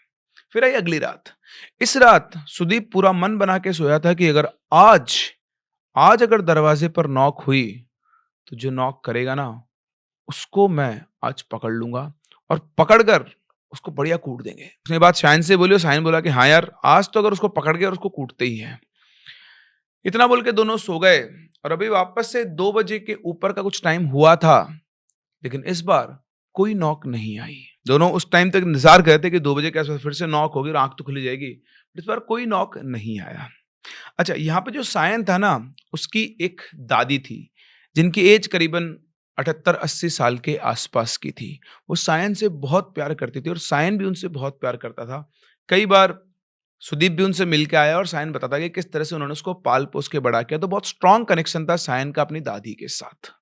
फिर आई अगली रात। इस रात सुदीप पूरा मन बना के सोया था कि अगर आज आज अगर दरवाजे पर नॉक हुई तो जो नॉक करेगा ना उसको मैं आज पकड़ लूंगा और पकड़कर उसको बढ़िया कूट देंगे। उसने बात शायन से बोली और शायन बोला कि हाँ यार, आज तो अगर उसको पकड़ गए और उसको कूटते ही है। इतना बोल के दोनों सो गए और अभी वापस से 2 बजे के ऊपर का कुछ टाइम हुआ था, लेकिन इस बार कोई नॉक नहीं आई। दोनों उस टाइम तक इंतजार कर रहे थे कि 2 बजे के आसपास फिर से नॉक होगी और आंख तो खुली जाएगी। इस बार कोई नॉक नहीं आया। अच्छा, यहाँ पे जो सायन था ना, उसकी एक दादी थी जिनकी एज करीबन 78-80 साल के आसपास की थी। वो सायन से बहुत प्यार करती थी और सायन भी उनसे बहुत प्यार करता था। कई बार सुदीप भी उनसे मिल के आया और सायन बताता कि किस तरह से उन्होंने उसको पाल पोस के बड़ा किया। तो बहुत स्ट्रांग कनेक्शन था सायन का अपनी दादी के साथ।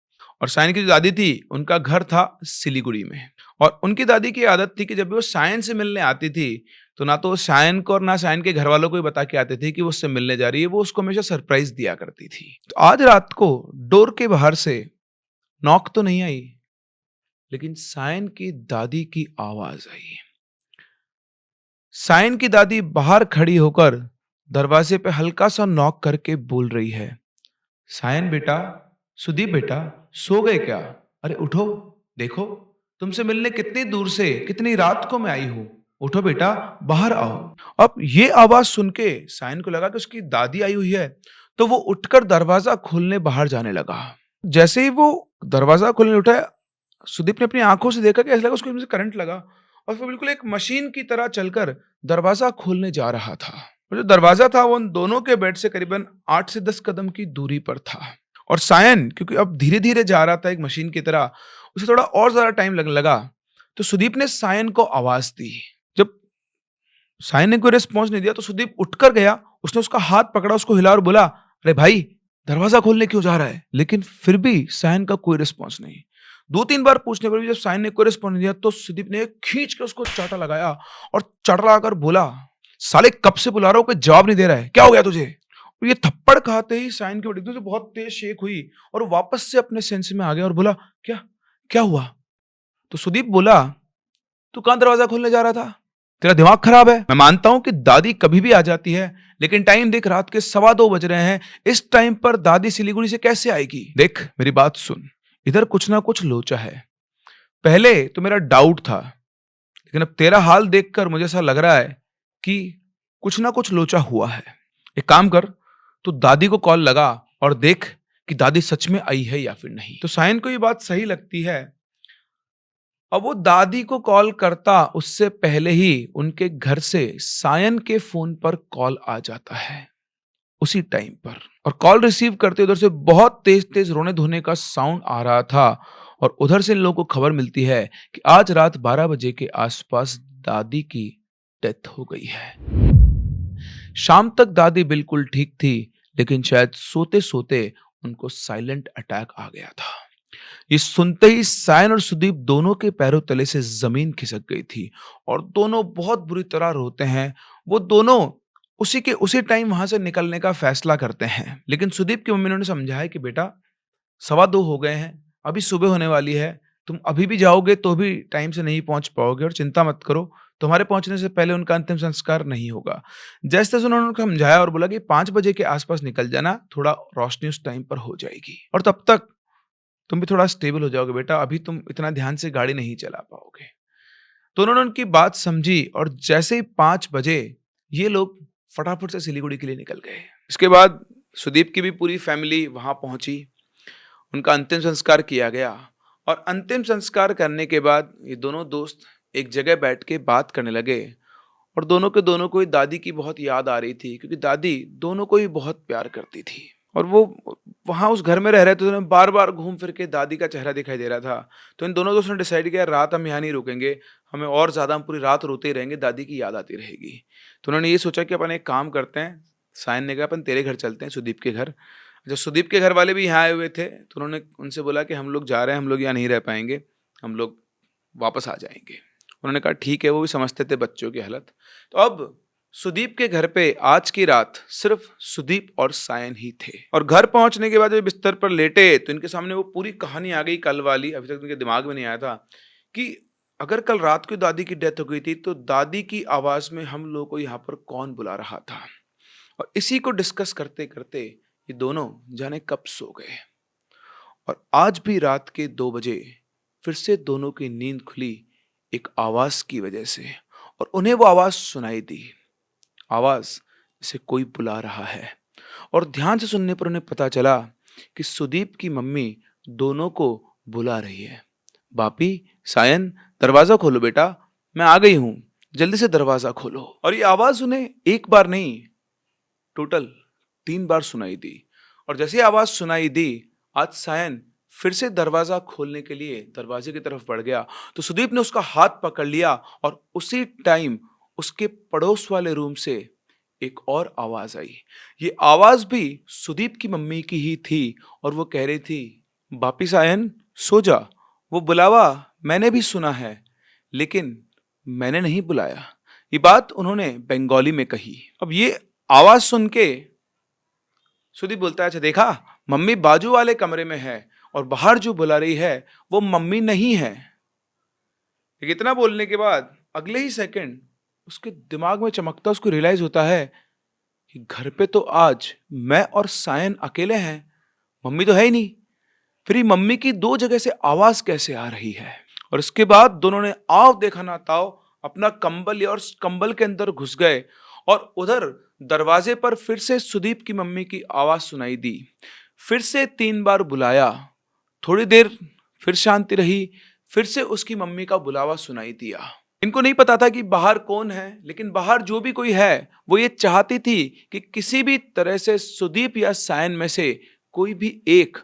और सायन की जो दादी थी उनका घर था सिलीगुड़ी में, और उनकी दादी की आदत थी कि जब भी वो सायन से मिलने आती थी तो ना तो वो सायन को और ना सायन के घर वालों को ही बता के आती थी कि वो उससे मिलने जा रही है, वो उसको हमेशा सरप्राइज दिया करती थी। तो आज रात को डोर के बाहर से नॉक तो नहीं आई, लेकिन सायन की दादी की आवाज आई। सायन की दादी बाहर खड़ी होकर दरवाजे पे हल्का सा नॉक करके बोल रही है, सायन बेटा, सुदीप बेटा, सो गए क्या? अरे उठो, देखो तुमसे मिलने कितनी दूर से, कितनी रात को मैं आई हूं, उठो बेटा, बाहर आओ। अब ये आवाज सुन के सायन को लगा कि उसकी दादी आई हुई है, तो वो उठकर दरवाजा खोलने बाहर जाने लगा। जैसे ही वो दरवाजा खोलने उठा, सुदीप ने अपनी आंखों से देखा कि ऐसा लगा उसको एकदम से करंट लगा और फिर बिल्कुल एक मशीन की तरह चलकर दरवाजा खोलने जा रहा था। और जो दरवाजा था वो उन दोनों के बेड से करीबन 8 से 10 कदम की दूरी पर था। और सायन क्योंकि अब धीरे-धीरे जा रहा था एक मशीन की तरह, उसे थोड़ा और ज़्यादा टाइम लगने लगा। तो सुदीप ने सायन को आवाज़ दी। जब सायन ने कोई रिस्पॉन्स नहीं दिया तो सुदीप उठकर गया, उसने उसका हाथ पकड़ा, उसको हिला और बोला, "अरे भाई, दरवाजा खोलने क्यों जा रहा है?" लेकिन फिर भी सायन का कोई रिस्पॉन्स नहीं। 2-3 बार पूछने पर भी जब सायन ने कोई रिस्पॉन्स नहीं दिया तो सुदीप ने खींच के उसको चाँटा लगाया और चाँटा लगाकर बोला, "साले कब से बुला रहा हूँ, कोई जवाब नहीं दे रहा है, क्या हो गया तुझे?" और ये थप्पड़ खाते ही सायन की बॉडी एकदम से बहुत तेज शेक हुई और वो वापस से अपने सेंस में आ गया और बोला, "क्या? क्या हुआ?" तो सुदीप बोला, "तू कहाँ दरवाजा खोलने जा रहा था? तेरा दिमाग खराब है। मैं मानता हूं कि दादी कभी भी आ जाती है, लेकिन टाइम देख, रात के 2:15 बज रहे हैं। इस टाइम पर दादी सिलीगुड़ी से कैसे आएगी? देख, मेरी बात सुन, इधर कुछ ना कुछ लोचा है। पहले तो मेरा डाउट था, लेकिन अब तेरा हाल देखकर मुझे ऐसा लग रहा है कि कुछ ना कुछ लोचा हुआ है। एक काम कर, तू दादी को कॉल लगा और देख कि दादी सच में आई है या फिर नहीं।" तो सायन को ये बात सही लगती है। अब वो दादी को कॉल करता उससे पहले ही उनके घर से सायन के फोन पर कॉल आ जाता है उसी टाइम पर। और कॉल रिसीव करते उधर से बहुत तेज तेज रोने धोने का साउंड आ रहा था और उधर से इन लोगों को खबर मिलती है कि आज रात 12 बजे के आसपास दादी की डेथ हो गई है। शाम तक दादी बिल्कुल ठीक थी, लेकिन शायद सोते सोते उनको साइलेंट अटैक आ गया था। ये सुनते ही सायन और सुदीप दोनों के पैरों तले से जमीन खिसक गई थी और दोनों बहुत बुरी तरह रोते हैं। वो दोनों उसी टाइम वहां से निकलने का फैसला करते हैं, लेकिन सुदीप की मम्मी ने उन्हें समझाया कि बेटा, 2:15 हो गए हैं, अभी सुबह होने वाली है, तुम अभी भी जाओगे तो भी टाइम से नहीं पहुंच पाओगे और चिंता मत करो, तुम्हारे पहुंचने से पहले उनका अंतिम संस्कार नहीं होगा। जैसे तैसे उन्होंने उनको समझाया और बोला कि 5 बजे के आसपास निकल जाना, थोड़ा रोशनी उस टाइम पर हो जाएगी और तब तक तुम भी थोड़ा स्टेबल हो जाओगे बेटा, अभी तुम इतना ध्यान से गाड़ी नहीं चला पाओगे। तो उन्होंने उनकी बात समझी और जैसे ही 5 बजे ये लोग फटाफट से सिलीगुड़ी के लिए निकल गए। इसके बाद सुदीप की भी पूरी फैमिली वहां पहुंची, उनका अंतिम संस्कार किया गया और अंतिम संस्कार करने के बाद ये दोनों दोस्त एक जगह बैठ के बात करने लगे और दोनों के दोनों को ही दादी की बहुत याद आ रही थी, क्योंकि दादी दोनों को ही बहुत प्यार करती थी और वो वहाँ उस घर में रह रहे थे, तो उन्हें बार-बार घूम फिर के दादी का चेहरा दिखाई दे रहा था। तो इन दोनों दोस्तों ने डिसाइड किया, रात हम यहाँ नहीं रुकेंगे, हमें और ज़्यादा हम पूरी रात रोते ही रहेंगे, दादी की याद आती रहेगी। तो उन्होंने ये सोचा कि अपन एक काम करते हैं, सायन ने कहा अपन तेरे घर चलते हैं, सुदीप के घर। जब सुदीप के घर वाले भी यहाँ आए हुए थे, तो उन्होंने उनसे बोला कि हम लोग जा रहे हैं, हम लोग यहाँ नहीं रह पाएँगे, हम लोग वापस आ जाएँगे। उन्होंने कहा ठीक है, वो भी समझते थे बच्चों की हालत। तो अब सुदीप के घर पे आज की रात सिर्फ सुदीप और सायन ही थे और घर पहुंचने के बाद जब बिस्तर पर लेटे तो इनके सामने वो पूरी कहानी आ गई कल वाली। अभी तक इनके दिमाग में नहीं आया था कि अगर कल रात को दादी की डेथ हो गई थी तो दादी की आवाज में हम लोगों को यहाँ पर कौन बुला रहा था। और इसी को डिस्कस करते करते ये दोनों जाने कब सो गए और आज भी रात के 2 बजे फिर से दोनों की नींद खुली एक आवाज की वजह से और उन्हें वो आवाज सुनाई दी, आवाज जिसे कोई बुला रहा है। और ध्यान से सुनने पर उन्हें पता चला कि सुदीप की मम्मी दोनों को बुला रही है। बापी, सायन, दरवाजा खोलो बेटा, मैं आ गई हूं, जल्दी से दरवाजा खोलो। और ये आवाज उन्हें एक बार नहीं, टोटल 3 बार सुनाई दी। और जैसे आवाज सुनाई दी, आज सायन फिर से दरवाजा खोलने के लिए दरवाजे की तरफ बढ़ गया तो सुदीप ने उसका हाथ पकड़ लिया और उसी टाइम उसके पड़ोस वाले रूम से एक और आवाज आई। ये आवाज भी सुदीप की मम्मी की ही थी और वो कह रही थी, बापी सायन सो जा, वो बुलावा मैंने भी सुना है, लेकिन मैंने नहीं बुलाया। ये बात उन्होंने बंगाली में कही। अब ये आवाज सुन के सुदीप बोलता है, अच्छा देखा, मम्मी बाजू वाले कमरे में है और बाहर जो बुला रही है वो मम्मी नहीं है। लेकिन इतना बोलने के बाद अगले ही सेकंड उसके दिमाग में चमकता, उसको रियलाइज होता है कि घर पे तो आज मैं और सायन अकेले हैं, मम्मी तो है ही नहीं। फिर ये मम्मी की 2 जगह से आवाज कैसे आ रही है। और इसके बाद दोनों ने आव देखा ना ताव अपना कंबल लिया और कंबल के अंदर घुस गए और उधर दरवाजे पर फिर से सुदीप की मम्मी की आवाज सुनाई दी। फिर से 3 बार बुलाया थोड़ी देर फिर शांति रही, फिर से उसकी मम्मी का बुलावा सुनाई दिया। इनको नहीं पता था कि बाहर कौन है, लेकिन बाहर जो भी कोई है वो ये चाहती थी कि किसी भी तरह से सुदीप या सायन में से कोई भी एक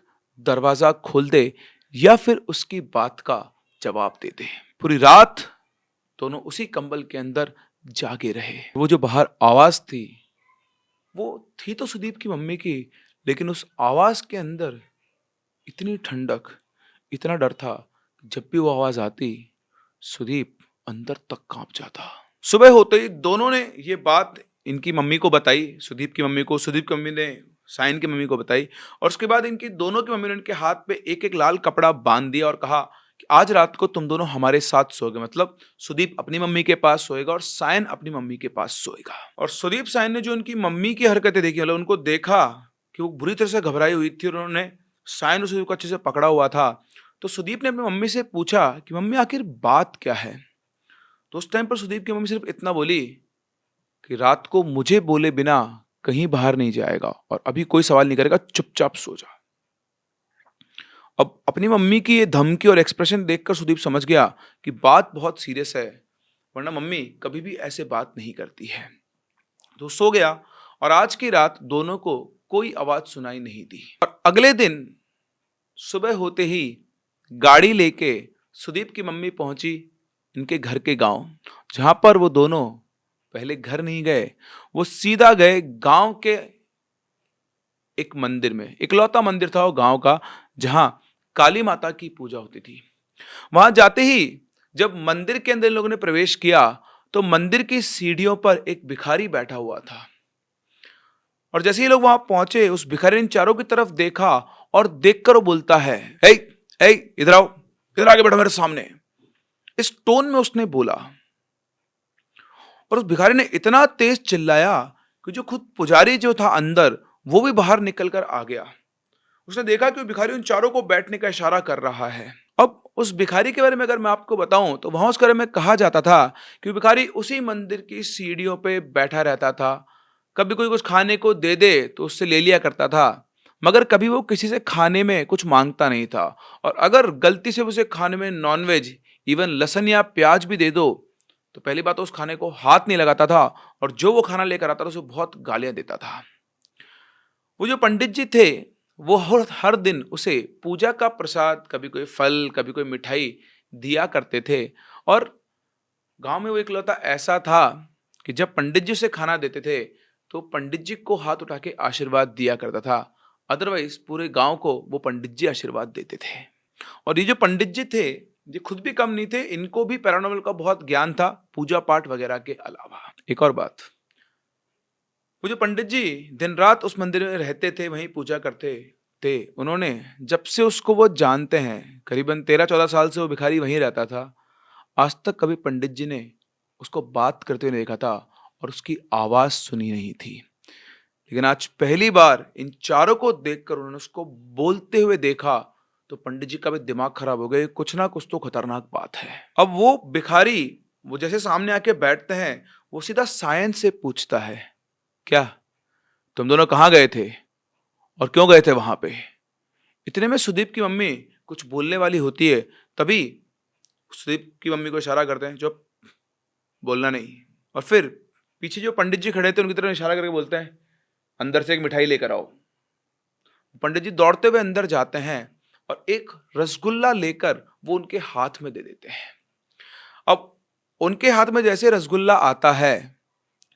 दरवाजा खोल दे या फिर उसकी बात का जवाब दे दे। पूरी रात दोनों उसी कंबल के अंदर जागे रहे। वो जो बाहर आवाज थी वो थी तो सुदीप की मम्मी की, लेकिन उस आवाज के अंदर इतनी ठंडक, इतना डर था। जब भी वो आवाज आती सुदीप अंदर तक कांप जाता। सुबह होते ही दोनों ने ये बात इनकी मम्मी को बताई, सुदीप की मम्मी को, सुदीप की मम्मी ने सायन की मम्मी को बताई। और उसके बाद इनकी दोनों की मम्मी ने इनके हाथ पे एक एक लाल कपड़ा बांध दिया और कहा कि आज रात को तुम दोनों हमारे साथ सोओगे। मतलब सुदीप अपनी मम्मी के पास सोएगा और सायन अपनी मम्मी के पास सोएगा। और सुदीप सायन ने जो उनकी मम्मी की हरकतें देखी, मतलब उनको देखा कि वो बुरी तरह से घबराई हुई थी और उन्होंने सायन और सुदीप को अच्छे से पकड़ा हुआ था। तो सुदीप ने अपनी मम्मी से पूछा कि मम्मी आखिर बात क्या है। तो उस टाइम पर सुदीप की मम्मी सिर्फ इतना बोली कि रात को मुझे बोले बिना कहीं बाहर नहीं जाएगा और अभी कोई सवाल नहीं करेगा, चुपचाप सो जा। अब अपनी मम्मी की ये धमकी और एक्सप्रेशन देखकर सुदीप समझ गया कि बात बहुत सीरियस है, वरना मम्मी कभी भी ऐसे बात नहीं करती है। तो सो गया और आज की रात दोनों को कोई आवाज सुनाई नहीं दी। और अगले दिन सुबह होते ही गाड़ी लेके सुदीप की मम्मी पहुंची इनके घर के गांव, जहां पर वो दोनों पहले घर नहीं गए, वो सीधा गए गांव के एक मंदिर में। इकलौता मंदिर था वो गांव का, जहां काली माता की पूजा होती थी। वहां जाते ही जब मंदिर के अंदर इन लोगों ने प्रवेश किया तो मंदिर की सीढ़ियों पर एक भिखारी बैठा हुआ था। और जैसे ही लोग वहां पहुंचे, उस भिखारी ने इन चारों की तरफ देखा और देखकर वो बोलता है, ए, ए, इधर आओ, इधर आगे बैठो मेरे सामने। इस टोन में उसने बोला और उस भिखारी ने इतना तेज चिल्लाया कि जो खुद पुजारी जो था अंदर वो भी बाहर निकल कर आ गया। उसने देखा कि वो भिखारी उन चारों को बैठने का इशारा कर रहा है। अब उस भिखारी के बारे में अगर मैं आपको बताऊं तो वहां उसके बारे में कहा जाता था कि भिखारी उसी मंदिर की सीढ़ियों पे बैठा रहता था। कभी कोई कुछ खाने को दे दे तो उससे ले लिया करता था, मगर कभी वो किसी से खाने में कुछ मांगता नहीं था। और अगर गलती से उसे खाने में नॉनवेज, इवन लहसुन या प्याज भी दे दो तो पहली बात तो उस खाने को हाथ नहीं लगाता था, और जो वो खाना लेकर आता था उसे बहुत गालियां देता था। वो जो पंडित जी थे वो हर दिन उसे पूजा का प्रसाद, कभी कोई फल, कभी कोई मिठाई दिया करते थे। और गांव में वो इकलौता ऐसा था कि जब पंडित जी उसे खाना देते थे तो पंडित जी को हाथ उठा के आशीर्वाद दिया करता था। अदरवाइज पूरे गांव को वो पंडित जी आशीर्वाद देते थे। और ये जो पंडित जी थे ये खुद भी कम नहीं थे, इनको भी पैरानॉर्मल का बहुत ज्ञान था, पूजा पाठ वगैरह के अलावा। एक और बात, वो जो पंडित जी दिन रात उस मंदिर में रहते थे, वहीं पूजा करते थे, उन्होंने जब से उसको वो जानते हैं, करीबन 13-14 साल से वो भिखारी वहीं रहता था, आज तक कभी पंडित जी ने उसको बात करते हुए नहीं देखा था और उसकी आवाज सुनी नहीं थी। लेकिन आज पहली बार इन चारों को देखकर उन्होंने उसको बोलते हुए देखा तो पंडित जी का भी दिमाग खराब हो गया, कुछ ना कुछ तो खतरनाक बात है। अब वो भिखारी वो जैसे सामने आके बैठते हैं, वो सीधा सायन से पूछता है, क्या तुम दोनों कहाँ गए थे और क्यों गए थे वहां पे? इतने में सुदीप की मम्मी कुछ बोलने वाली होती है, तभी सुदीप की मम्मी को इशारा करते हैं, जो बोलना नहीं। और फिर पीछे जो पंडित जी खड़े थे उनकी तरफ इशारा करके बोलते हैं, अंदर से एक मिठाई लेकर आओ। पंडित जी दौड़ते हुए अंदर जाते हैं और एक रसगुल्ला लेकर वो उनके हाथ में दे देते हैं। अब उनके हाथ में जैसे रसगुल्ला आता है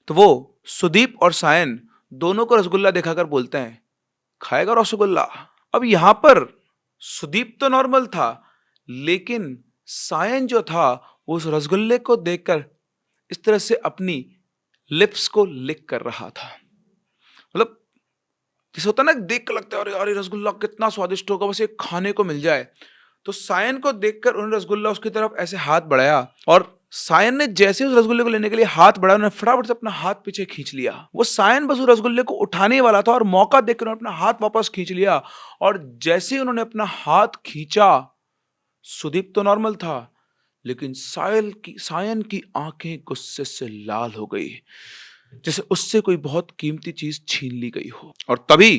तो वो सुदीप और सायन दोनों को रसगुल्ला दिखाकर बोलते हैं, खाएगा रसगुल्ला? अब यहां पर सुदीप तो नॉर्मल था, लेकिन सायन जो था वो उस रसगुल्ले को देखकर इस तरह से अपनी लिप्स को लिक कर रहा था। मतलब जैसे होता ना, देख कर लगता है अरे अरे रसगुल्ला कितना स्वादिष्ट होगा, बस ये खाने को मिल जाए। तो सायन को देखकर उन्होंने रसगुल्ला उसकी तरफ ऐसे हाथ बढ़ाया और सायन ने जैसे उस रसगुल्ले को लेने के लिए हाथ बढ़ाया, उन्होंने फटाफट से अपना हाथ पीछे खींच लिया। वो सायन बस उस रसगुल्ले को उठाने वाला था और मौका देखकर उन्होंने अपना हाथ वापस खींच लिया। और जैसे ही उन्होंने अपना हाथ खींचा, सुदीप तो नॉर्मल था, लेकिन सायन की आंखें गुस्से से लाल हो गई, जैसे उससे कोई बहुत कीमती चीज छीन ली गई हो। और तभी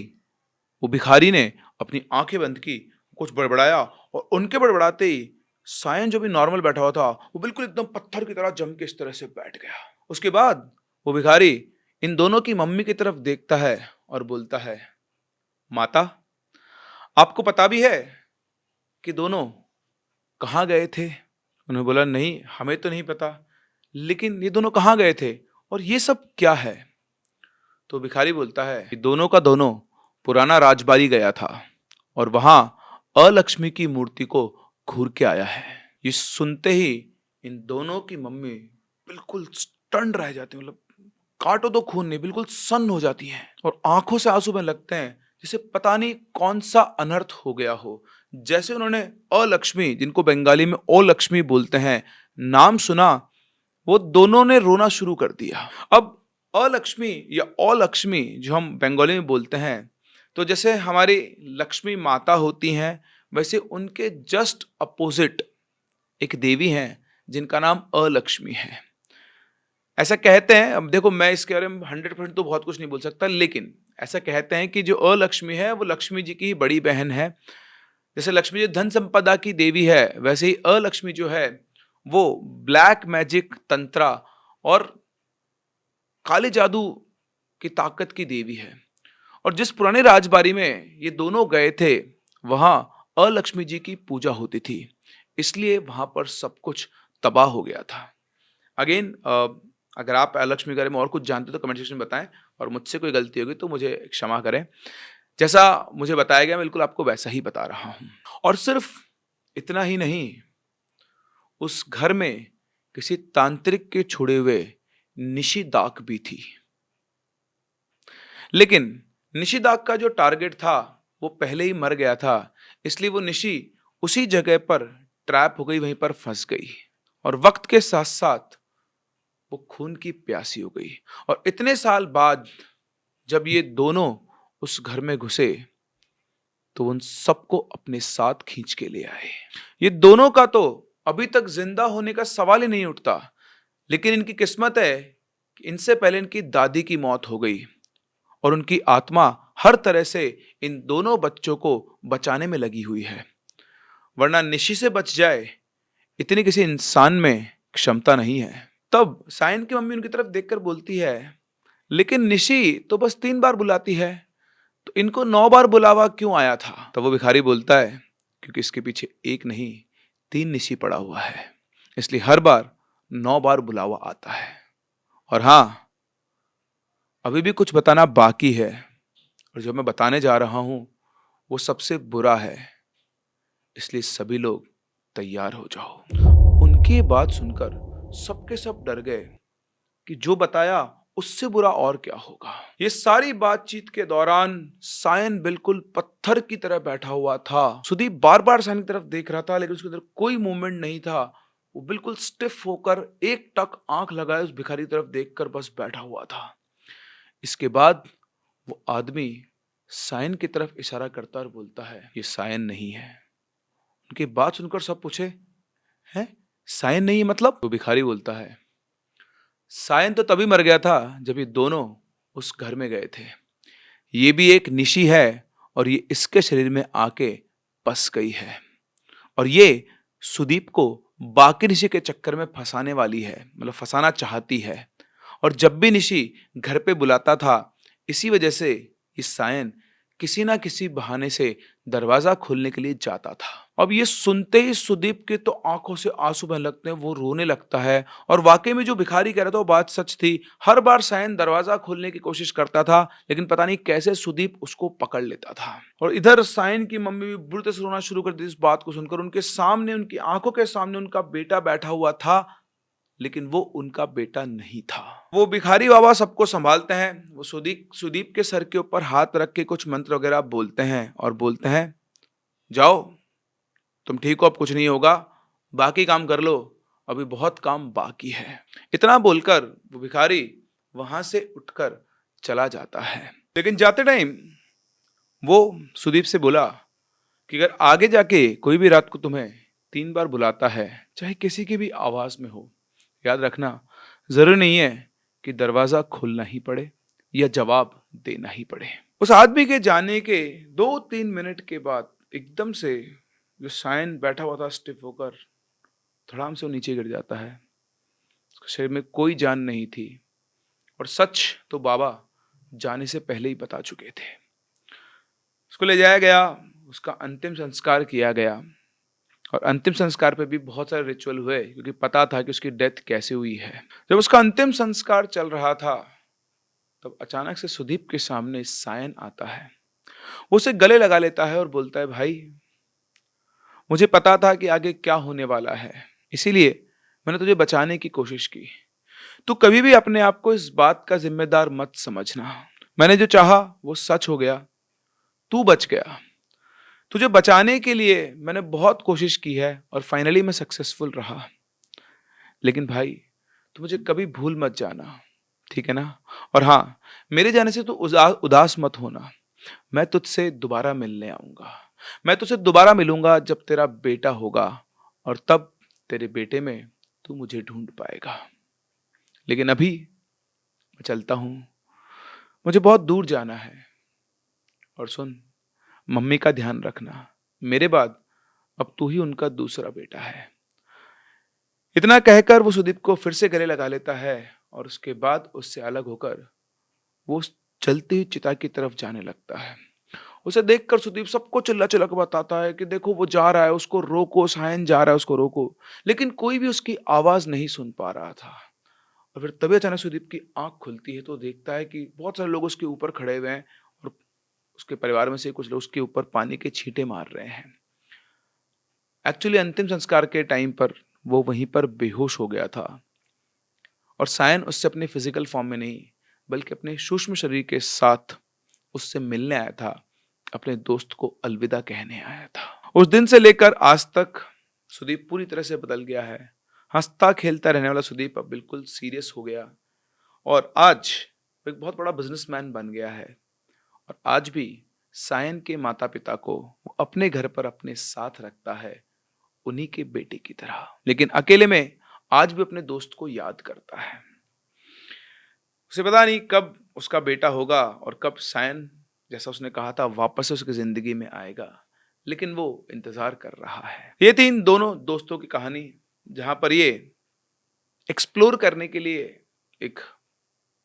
वो भिखारी ने अपनी आंखें बंद की, कुछ बड़बड़ाया और उनके बड़बड़ाते ही सायन जो भी नॉर्मल बैठा हुआ था वो बिल्कुल एकदम पत्थर की तरह जम के इस तरह से बैठ गया। उसके बाद वो भिखारी इन दोनों की मम्मी की तरफ देखता है और बोलता है, माता, आपको पता भी है कि दोनों कहाँ गए थे? उन्होंने बोला, नहीं, हमें तो नहीं पता, लेकिन ये दोनों कहाँ गए थे और ये सब क्या है? तो भिखारी बोलता है कि दोनों का दोनों पुराना राजबाड़ी गया था और वहां अलक्ष्मी की मूर्ति को घूर के आया है। ये सुनते ही इन दोनों की मम्मी बिल्कुल स्टन रह जाती है, मतलब काटो तो खून नहीं, बिल्कुल सन्न हो जाती हैं और आंखों से आंसू बहने लगते हैं, जैसे पता नहीं कौन सा अनर्थ हो गया हो। जैसे उन्होंने अलक्ष्मी, जिनको बंगाली में ओ लक्ष्मी बोलते हैं, नाम सुना, वो दोनों ने रोना शुरू कर दिया। अब अलक्ष्मी या अलक्ष्मी जो हम बंगाली में बोलते हैं, तो जैसे हमारी लक्ष्मी माता होती हैं, वैसे उनके जस्ट अपोजिट एक देवी हैं जिनका नाम अलक्ष्मी है। ऐसा कहते हैं, अब देखो मैं इसके बारे में 100% तो बहुत कुछ नहीं बोल सकता, लेकिन ऐसा कहते हैं कि जो अलक्ष्मी है वो लक्ष्मी जी की ही बड़ी बहन है। जैसे लक्ष्मी जी धन संपदा की देवी है, वैसे ही अलक्ष्मी जो है वो ब्लैक मैजिक, तंत्रा और काले जादू की ताकत की देवी है। और जिस पुराने राजबाड़ी में ये दोनों गए थे, वहां अलक्ष्मी जी की पूजा होती थी, इसलिए वहां पर सब कुछ तबाह हो गया था। अगेन, अगर आप अलक्ष्मी के बारे में और कुछ जानते हो तो कमेंट सेक्शन में बताएं, और मुझसे कोई गलती होगी तो मुझे क्षमा करें। जैसा मुझे बताया गया, मैं बिल्कुल आपको वैसा ही बता रहा हूं। और सिर्फ इतना ही नहीं, उस घर में किसी तांत्रिक के छोड़े हुए निशिदाक भी थी। लेकिन निशिदाक का जो टारगेट था वो पहले ही मर गया था, इसलिए वो निशि उसी जगह पर ट्रैप हो गई, वहीं पर फंस गई और वक्त के साथ साथ वो खून की प्यासी हो गई। और इतने साल बाद जब ये दोनों उस घर में घुसे तो उन सबको अपने साथ खींच के ले आए। ये दोनों का तो अभी तक जिंदा होने का सवाल ही नहीं उठता, लेकिन इनकी किस्मत है कि इनसे पहले इनकी दादी की मौत हो गई और उनकी आत्मा हर तरह से इन दोनों बच्चों को बचाने में लगी हुई है, वरना निशी से बच जाए इतनी किसी इंसान में क्षमता नहीं है। तब सायन की मम्मी उनकी तरफ देखकर बोलती है, लेकिन निशी तो बस 3 बार बुलाती है, तो इनको 9 बार बुलावा क्यों आया था? तब वो भिखारी बोलता है, क्योंकि इसके पीछे एक नहीं 3 निशी पड़ा हुआ है, इसलिए हर बार 9 बार बुलावा आता है। और हाँ, अभी भी कुछ बताना बाकी है, और जो मैं बताने जा रहा हूं वो सबसे बुरा है, इसलिए सभी लोग तैयार हो जाओ। उनकी बात सुनकर सबके सब डर गए कि जो बताया उससे बुरा और क्या होगा। ये सारी बातचीत के दौरान सायन बिल्कुल पत्थर की तरह बैठा हुआ था। सुदीप बार बार सायन की तरफ देख रहा था, लेकिन उसके अंदर कोई मूवमेंट नहीं था। वो बिल्कुल स्टिफ होकर एक टक आंख लगाए उस भिखारी की तरफ देखकर बस बैठा हुआ था। इसके बाद वो आदमी सायन की तरफ इशारा करता और बोलता है, ये सायन नहीं है। उनकी बात सुनकर सब पूछे, हैं? सायन नहीं मतलब? तो भिखारी बोलता है, सायन तो तभी मर गया था जब ये दोनों उस घर में गए थे। ये भी एक निशी है और ये इसके शरीर में आके बस गई है, और ये सुदीप को बाकी निशी के चक्कर में फंसाने वाली है, मतलब फंसाना चाहती है। और जब भी निशी घर पे बुलाता था, इसी वजह से ये सायन किसी ना किसी बहाने से दरवाजा खोलने के लिए जाता था। अब ये सुनते ही सुदीप के तो आंखों से आंसू बहने लगते हैं, वो रोने लगता है। और वाकई में जो भिखारी कह रहा था वो बात सच थी। हर बार सायन दरवाजा खोलने की कोशिश करता था, लेकिन पता नहीं कैसे सुदीप उसको पकड़ लेता था। और इधर सायन की मम्मी भी बुरी तरह से रोना शुरू कर दी इस बात को सुनकर। उनके सामने, उनकी आंखों के सामने उनका बेटा बैठा हुआ था, लेकिन वो उनका बेटा नहीं था। वो भिखारी बाबा सबको संभालते हैं। वो सुदीप के सर के ऊपर हाथ रख के कुछ मंत्र वगैरह बोलते हैं और बोलते हैं, जाओ, तुम ठीक हो, अब कुछ नहीं होगा, बाकी काम कर लो, अभी बहुत काम बाकी है। इतना बोलकर वो भिखारी वहां से उठकर चला जाता है। लेकिन जाते टाइम वो सुदीप से बोला कि अगर आगे जाके कोई भी रात को तुम्हें 3 बार बुलाता है, चाहे किसी की भी आवाज में हो, याद रखना, जरूरी नहीं है कि दरवाजा खोलना ही पड़े या जवाब देना ही पड़े। उस आदमी के जाने के 2-3 मिनट के बाद एकदम से जो सायन बैठा हुआ था स्टिफ होकर, धड़ाम से वो नीचे गिर जाता है। उसके शरीर में कोई जान नहीं थी और सच तो बाबा जाने से पहले ही बता चुके थे। उसको ले जाया गया, उसका अंतिम संस्कार किया गया और अंतिम संस्कार पे भी बहुत सारे रिचुअल हुए क्योंकि पता था कि उसकी डेथ कैसे हुई है। जब उसका अंतिम संस्कार चल रहा था तब अचानक से सुदीप के सामने सायन आता है। वो उसे गले लगा लेता है और बोलता है, भाई मुझे पता था कि आगे क्या होने वाला है, इसीलिए मैंने तुझे बचाने की कोशिश की। तू कभी भी अपने आप को इस बात का जिम्मेदार मत समझना। मैंने जो चाहा वो सच हो गया, तू बच गया। तुझे बचाने के लिए मैंने बहुत कोशिश की है और फाइनली मैं सक्सेसफुल रहा। लेकिन भाई तू मुझे कभी भूल मत जाना, ठीक है ना? और हाँ, मेरे जाने से तू उदास मत होना। मैं तुझसे दोबारा मिलने आऊंगा। मैं तुझसे दोबारा मिलूंगा जब तेरा बेटा होगा और तब तेरे बेटे में तू मुझे ढूंढ पाएगा। लेकिन अभी मैं चलता हूं, मुझे बहुत दूर जाना है। और सुन, मम्मी का ध्यान रखना। मेरे बाद अब तू ही उनका दूसरा बेटा है। इतना कहकर वो सुदीप को फिर से गले लगा लेता है और उसके बाद उससे अलग होकर वो उस जलती हुई चिता की तरफ जाने लगता है। उसे देखकर सुदीप सबको चिल्ला चिल्ला के बताता है कि देखो वो जा रहा है, उसको रोको, सायन जा रहा है, उसको रोको। लेकिन कोई भी उसकी आवाज नहीं सुन पा रहा था। और फिर तभी अचानक सुदीप की आंख खुलती है तो देखता है कि बहुत सारे लोग उसके ऊपर खड़े हुए हैं और उसके परिवार में से कुछ लोग उसके ऊपर पानी के छींटे मार रहे हैं। एक्चुअली अंतिम संस्कार के टाइम पर वो वहीं पर बेहोश हो गया था और सायन उससे अपने फिजिकल फॉर्म में नहीं बल्कि अपने सूक्ष्म शरीर के साथ उससे मिलने आया था, अपने दोस्त को अलविदा कहने आया था। उस दिन से लेकर आज तक सुदीप पूरी तरह से बदल गया है। हंसता खेलता रहने वाला सुदीप अब बिल्कुल सीरियस हो गया और आज वो एक बहुत बड़ा बिजनेसमैन बन गया है। और आज भी सायन के माता पिता को वो अपने घर पर अपने साथ रखता है, उन्हीं के बेटे की तरह। लेकिन अकेले में आज भी अपने दोस्त को याद करता है। उसे पता नहीं कब उसका बेटा होगा और कब सायन, जैसा उसने कहा था, वापस से उसकी जिंदगी में आएगा, लेकिन वो इंतजार कर रहा है। ये थी इन दोनों दोस्तों की कहानी, जहां पर ये एक्सप्लोर करने के लिए एक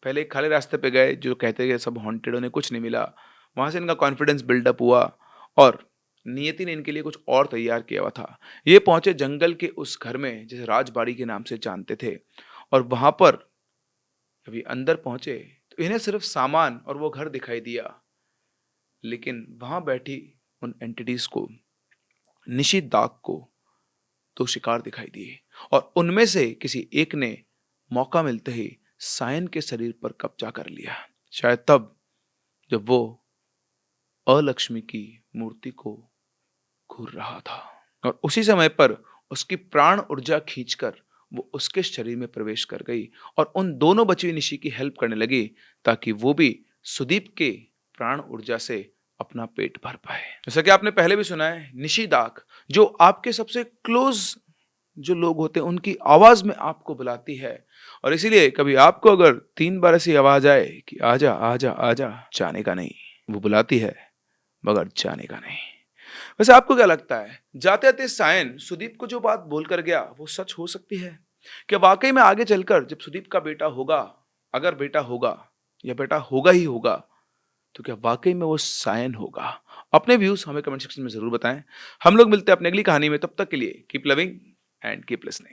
पहले एक खाली रास्ते पे गए जो कहते हैं सब हॉन्टेड, उन्हें कुछ नहीं मिला। वहां से इनका कॉन्फिडेंस बिल्डअप हुआ और नियति ने इनके लिए कुछ और तैयार किया हुआ था। ये पहुंचे जंगल के उस घर में जिसे राजबाड़ी के नाम से जानते थे और वहां पर अभी अंदर पहुंचे तो इन्हें सिर्फ सामान और वो घर दिखाई दिया, लेकिन वहां बैठी उन एंटिटीज को, निशी दाग को, तो शिकार दिखाई दिए और उनमें से किसी एक ने मौका मिलते ही सायन के शरीर पर कब्जा कर लिया। शायद तब जब वो अलक्ष्मी की मूर्ति को घूर रहा था और उसी समय पर उसकी प्राण ऊर्जा खींचकर वो उसके शरीर में प्रवेश कर गई और उन दोनों बची हुई निशी की हेल्प करने लगी ताकि वो भी सुदीप के प्राण ऊर्जा से अपना पेट भर पाए। जैसा कि आपने पहले भी सुना है, निशी दाग जो आपके सबसे क्लोज जो लोग होते हैं उनकी आवाज में आपको बुलाती है और इसीलिए कभी आपको अगर 3 बार ऐसी आवाज आए कि आजा आजा आजा, जाने का नहीं, वो बुलाती है मगर जाने का नहीं। वैसे आपको क्या लगता है, जाते जाते सायन सुदीप को जो बात बोल कर गया वो सच हो सकती है? क्या वाकई में आगे चलकर जब सुदीप का बेटा होगा, अगर बेटा होगा या बेटा होगा ही होगा, तो क्या वाकई में वो सायन होगा? अपने व्यूज हमें कमेंट सेक्शन में जरूर बताएं। हम लोग मिलते हैं अपनी अगली कहानी में, तब तक के लिए keep loving and keep listening.